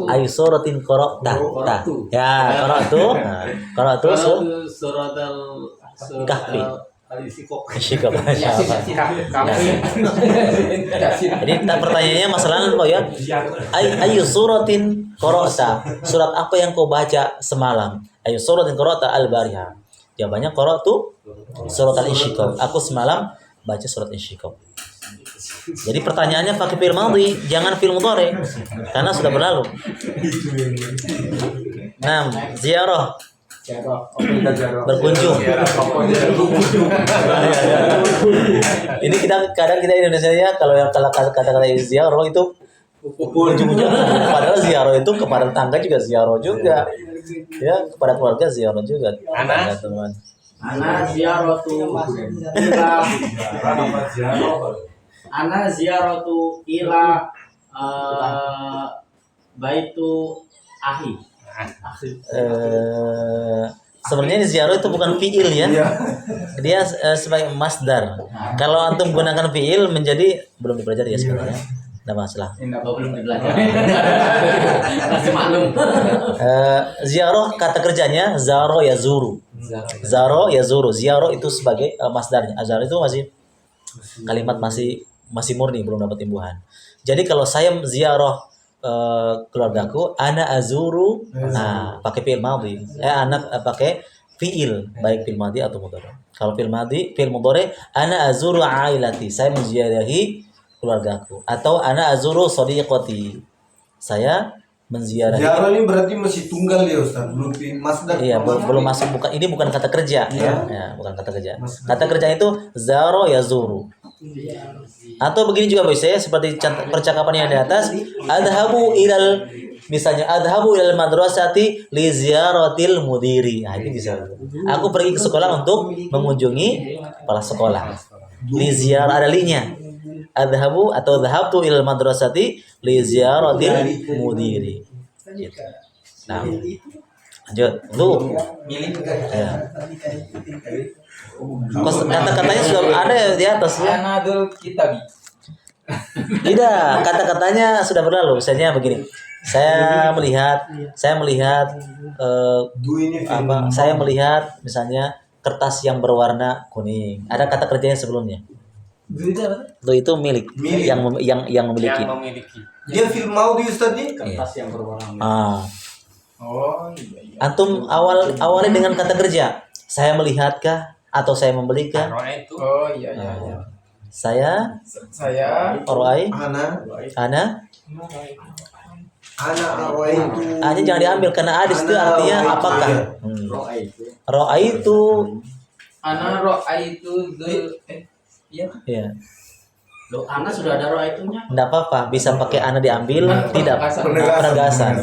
Ayu suratin qara'ta. Ya, qara'tu. Qara'tu Kahfi. Syikop. Jadi pertanyaannya masalahnya apa ya? Ayu suratin qara'ta. Surat apa yang kau baca semalam? Ayu suratin qara'ta al-bariha. Jawabannya qara'tu surat al-Insyiqaq. Aku semalam baca surat Insyiqaq. Jadi pertanyaannya pakai fi'il madhi, jangan fi'il mudhari karena sudah berlalu. 6. Ziarah. Berkunjung. Ini kadang kita Indonesia ya kalau kata-kata ziarah itu ujung-ujungnya padahal ziarah itu kepada tetangga juga ziarah juga. Ya, kepada keluarga ziarah juga. Teman. Ana ziyaratu ila baitu ahi. Sebenarnya ziarah itu bukan fiil ya. Dia sebagai masdar. Kalau antum gunakan fiil menjadi belum dipelajari ya sebenarnya. Tidak masalah. Belum dipelajari. Masih maklum. Ziarah kata kerjanya zaro yazuru. Zaro yazuru. Ziarah itu sebagai masdarnya. Azar itu masih kalimat masih murni, belum dapat imbuhan. Jadi kalau saya ziarah keluargaku, ana azuru, nah pakai fi'il madhi. Anak pakai fi'il, baik fi'il madhi atau mudhari. Kalau fi'il madhi, fi'il mudhari, ana azuru ailati, saya menziarahi keluargaku. Atau ana azuru sadiqati, saya menziarahi. Ziarah ini berarti masih tunggal ya Ustaz, belum masdar. Iya, belum masuk, bukan, ini bukan kata kerja ya, bukan kata kerja. Kata kerja itu zaro yazuru. Atau begini juga bisa ya, seperti percakapan yang di atas, misalnya adhabu ilal madrasati li ziyaratil mudiri. Nah, ini bisa. Aku pergi ke sekolah untuk mengunjungi kepala sekolah. Li ziyarah ada linya. Adhabu atau dhahabtu ilal madrasati li ziyaratil mudiri. Gitu. Nah, lanjut. Lu ya. Kata-katanya sudah ada di atas ya. Anadul kitabi. Tidak, kata-katanya sudah berlalu. Misalnya begini. Saya melihat saya melihat misalnya kertas yang berwarna kuning. Ada kata kerjanya sebelumnya. Itu milik. Yang memiliki. Dia film mau di Ustaz nih? Kertas yang berwarna. Oh iya. Antum awalnya dengan kata kerja. Saya melihatkah atau saya membelikah? Oh iya. Saya Roai Ana Arwaitu. Hanya jangan diambil karena adis itu artinya apakah? Roai itu Ana ro'aitu ya. Loh, ana sudah ada roh itunya. Enggak apa-apa, bisa pakai ana diambil, tidak penegasan.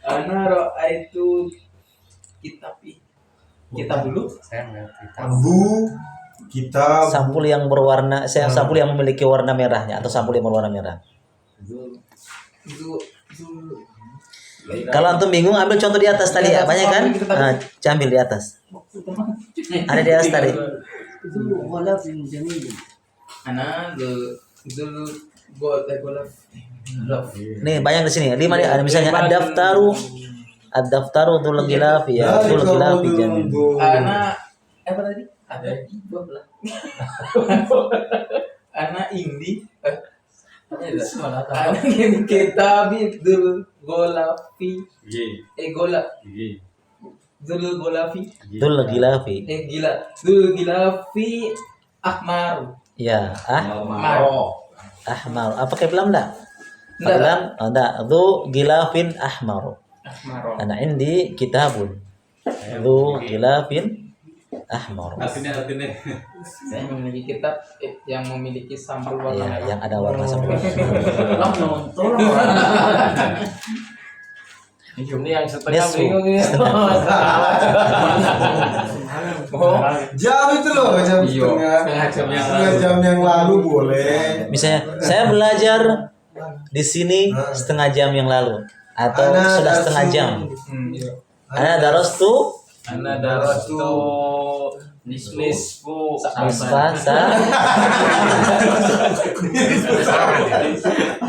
Ana ro'aitu kitab dulu. Saya ngerti. Abu kitab. Sampul yang berwarna, sampul yang memiliki warna merahnya atau sampul yang berwarna merah. Kalau antum bingung, ambil contoh di atas tadi ya, banyak kan? Nah, ambil di atas. Ada di atas tadi. Ana zul Nih banyak di sini. 5 nih, ada misalnya ad-daftaru dzul ghilafi ya, dzul ghilafi jamil. Ana apa tadi? Ada 12. Ana indi Ana ini kitab dzul golafi. Dzul golafi. Dzul ghilafi. Dzul ghilafi ahmar. Ya, ahmar. Apa kayak pelam enggak? Enggak. Pelam? Oh, enggak. Dzul ghilafin ahmar. Ana indi kitabun. Dzul ghilafin ahmar. Artinya. Saya memiliki kitab yang memiliki sampul warna Ya, merah. yang ada warna sampul. Ini yang setengah Nesu. bingung ya. Jam itu loh, jam setengah jam yang lalu boleh. Misalnya, saya belajar di sini setengah jam yang lalu atau sudah setengah jam. Ana darastu Ana darastu nisfu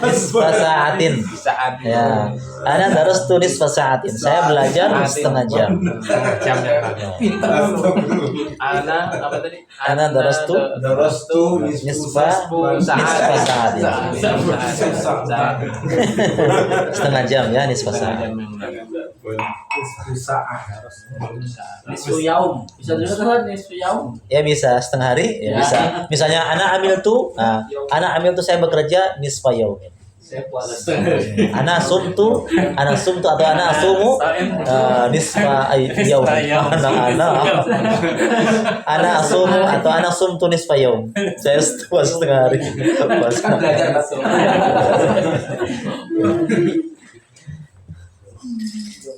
nisfa sa'atin. Ya. Ana darastu nisfa sa'atin. Saya belajar setengah jam. Jamnya Ana apa tadi? Ana darastu nisfa sa'atin. Setengah jam ya nisfa sa'at. Nisfu yaum. Bisa juga kan nisfu yaum. Ya bisa setengah hari ya bisa. Misalnya ana amil tuh saya bekerja nisfa yaumin. Saya puasa setengah. Ana sumtu atau ana asumu nisfa yaum. Ana asumu atau ana sumtu nisfa yaum. Saya puasa setengah hari. Kan belajar bahasa.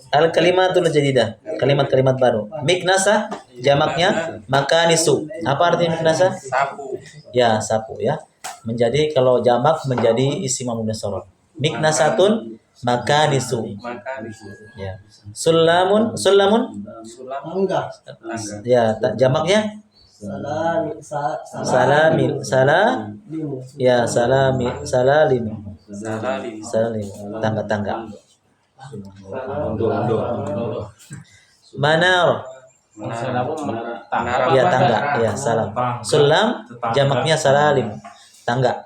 Al kalimatul jadidah, kalimat-kalimat baru. Miknasa jamaknya makanisu. Apa artinya miknasa? sapu. Ya, sapu ya. Menjadi kalau jamak menjadi isim munasarat. Miknasatun makanisu. Maka di Ya. Sulamun sulam Enggak. ya jamaknya Salam salalimu. salalim. Tangga-tangga. Manar ya tangga ya salam. Sulam jamaknya salalim tangga.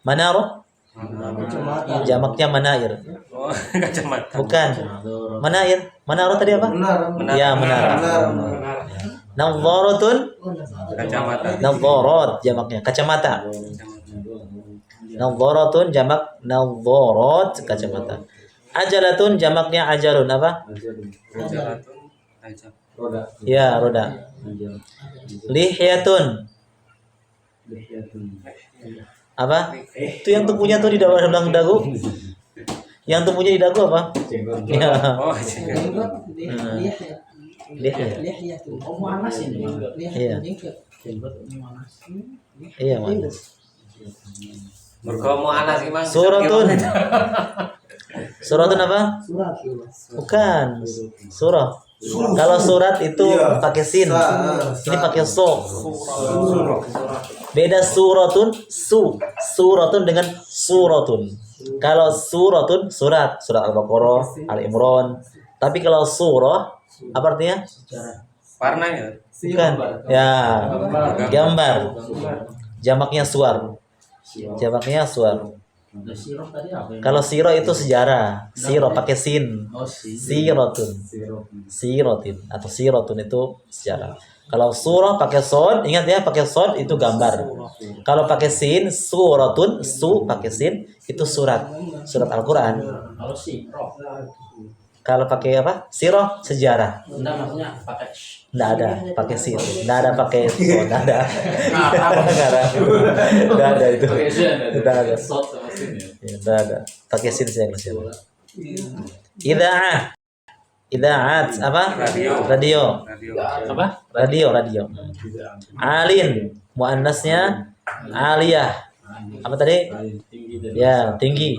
Manar jamaknya manair. Oh, kacamata. Bukan manair. Manar tadi apa? Ya menara. Nadharatun Kacamata. nadharat jamaknya kacamata. Nadharatun jamak nadharat kacamata. Ajalatun jamaknya ajalun apa? Jalatun ajab. Ya roda. Lihyatun apa? Itu yang tumpunya tuh di belakang dagu. Yang tumpunya di dagu apa? Ya. Oh, jenggot. Lihya. Oh, manas ini. Iya. Iya, Mas. Mergo mau anas ki Mang. Suratun. Suratun apa? Surat. Bukan. Surah. Kalau surat itu Iya. pakai sin. Ini pakai so. Beda suratun, suratun dengan suratun. Kalau suratun surat Al-Baqarah, Al-Imran. Tapi kalau surah apa artinya? Warna ya. Bukan. Ya. Gambar. Jamaknya suar. Jamaknya suar. Kalau siro itu sejarah. Siro pakai sin. Sirotun. Sirotin atau sirotun itu sejarah. Kalau surah pakai sod, ingat ya pakai sod itu gambar. Kalau pakai sin, suratun, pakai sin itu surat. Surat Al-Qur'an. Kalau sirah. Kalau pakai apa? Sirah sejarah. Enggak maksudnya pakai Nggak ada pakai sin. Nggak ada pakai sod. Nggak ada. Nggak ada itu. Nggak ada. Ya, nggak ada. Pakai sin saya ngasih. Idaat apa? Radio. Apa? Radio. Alin muannasnya aliyah. Apa tadi? Ya, tinggi.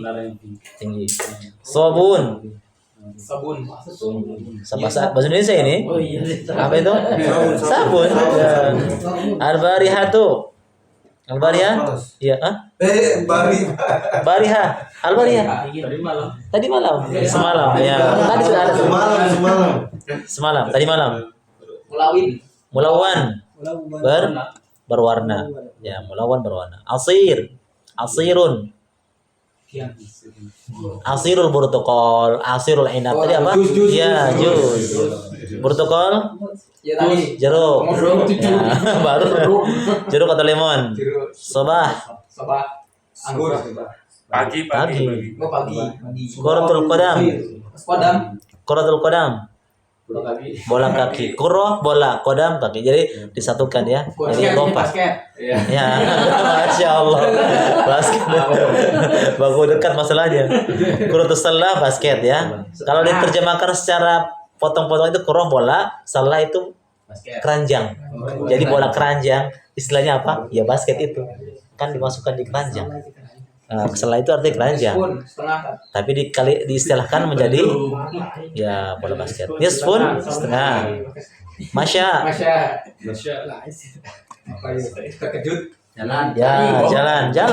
Sabun. Bahasa Indonesia ini. Oh iya. Apa itu? Sabun. Ya. Al-barihatu. Al-barihah? Iya, Barihah. Al-barihah. Tadi malam. Semalam. Ya. Tadi sudah ada. Semalam. Tadi malam. Mulawan. Berwarna. Ya, mulawan berwarna. Asirun. Asirul burtukol, asirul inab. Tadi apa? Ya, jus. Burtukol, jeruk. Ya, baru jeruk atau lemon. Sobah, Anggur. Pagi. Pagi. Pagi. Kuratul kodam, bola kaki. Kuro, bola, kodam, kaki. Jadi disatukan ya. Jadi kompas. Ya, masya Allah. Basket. Bagus dekat masalahnya. Kurutus salah basket ya. Kalau diterjemahkan secara potong-potong itu kuro bola, salah itu keranjang. Jadi bola keranjang, istilahnya apa? Ya basket itu kan dimasukkan di keranjang. Setelah itu arti keranjang. Pun setengah. Tapi diistilahkan menjadi ya bola basket. Nisfun setengah. Masya. Terkejut. Jalan. Ya,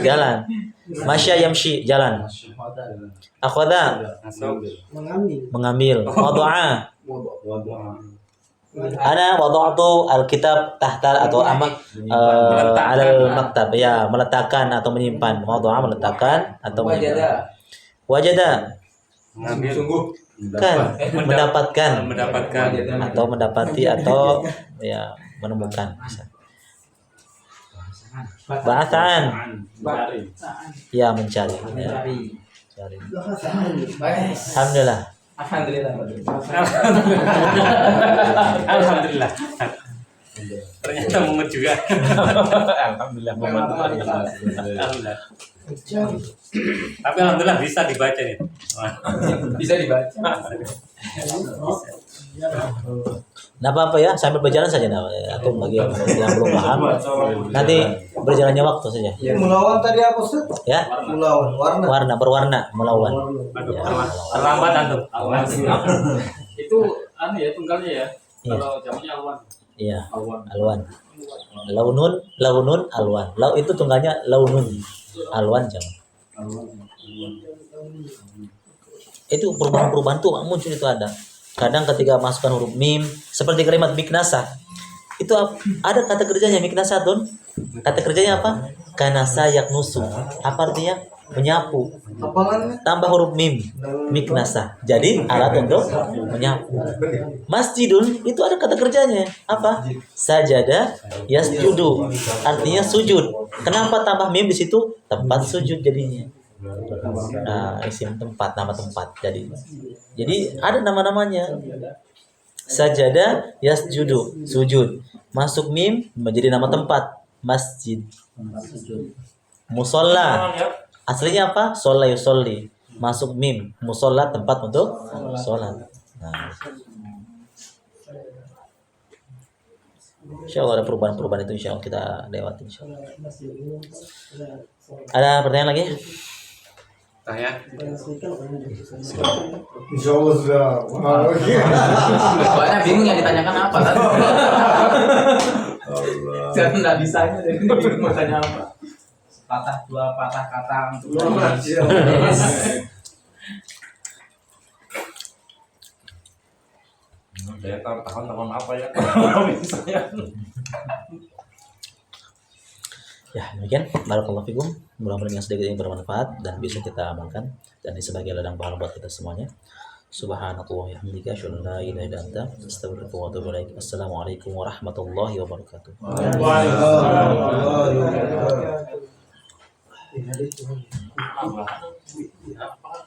jalan. Masya yamshi, jalan. Akhadha, mengambil. Wada'a. Ana wada'tu alkitab tahta atau alal maktab, ya, meletakkan atau menyimpan. Wada'a meletakkan atau menyimpan. Wajada Mengambil. kan mendapatkan atau mendapati atau ya menemukan. Ba'athan, ya mencari. Ya. Cari. Alhamdulillah. Alhamdulillah. Ternyata mumet juga. Alhamdulillah. Alhamdulillah. Tapi alhamdulillah bisa dibaca nih. Bisa dibaca. Nah apa ya, sambil berjalan saja atau bagi yang belum paham nanti berjalannya waktu saja. Melawan tadi apa Ustaz? Ya, Melawan warna. berwarna melawan. Aduh, Ya, terlambat antum. Itu ya tunggalnya ya. Iya. Kalau jamunya alwan. Iya, alwan. Launun alwan. Lau itu tunggalnya launun. Alwan jangan. Itu perubahan-perubahan tuh muncul itu ada. Kadang ketika masukkan huruf mim seperti kalimat miknasa. Itu ada kata kerjanya miknasatun. Kata kerjanya apa? Kanasa yaknusu. Apa artinya? Menyapu. Tambah huruf mim, miknasa. Jadi alat untuk menyapu. Masjidun itu ada kata kerjanya. Apa? Sajada yasjudu. Artinya sujud. Kenapa tambah mim di situ? Tempat sujud jadinya. Nah, isim tempat, nama tempat. Jadi ada nama-namanya. Sajada yasjudu, sujud. Masuk mim menjadi nama tempat, masjid. Musolla. Aslinya apa? Sholla yusolli. Masuk mim, musolla tempat untuk sholat. Nah. Insya Allah ada perubahan-perubahan itu, insya Allah kita lewati. Insya Allah. Ada pertanyaan lagi? Saya Insya Allah sudah. Soalnya bingung yang ditanyakan apa kan? Saya nggak bisanya dari bingung mau tanya apa. Dua patah kata untuk Saya tahun apa ya? Ya, demikian. Barakallahu fikum. Mudah-mudahan yang sedikit ini bermanfaat dan bisa kita amalkan dan ini sebagai ladang pahala buat kita semuanya. Subhanakallah wa bihamdika asyhadu an la ilaha illa anta astaghfiruka wa atubu ilaik. Assalamualaikum warahmatullahi wabarakatuh. Waalaikumsalam. Apa?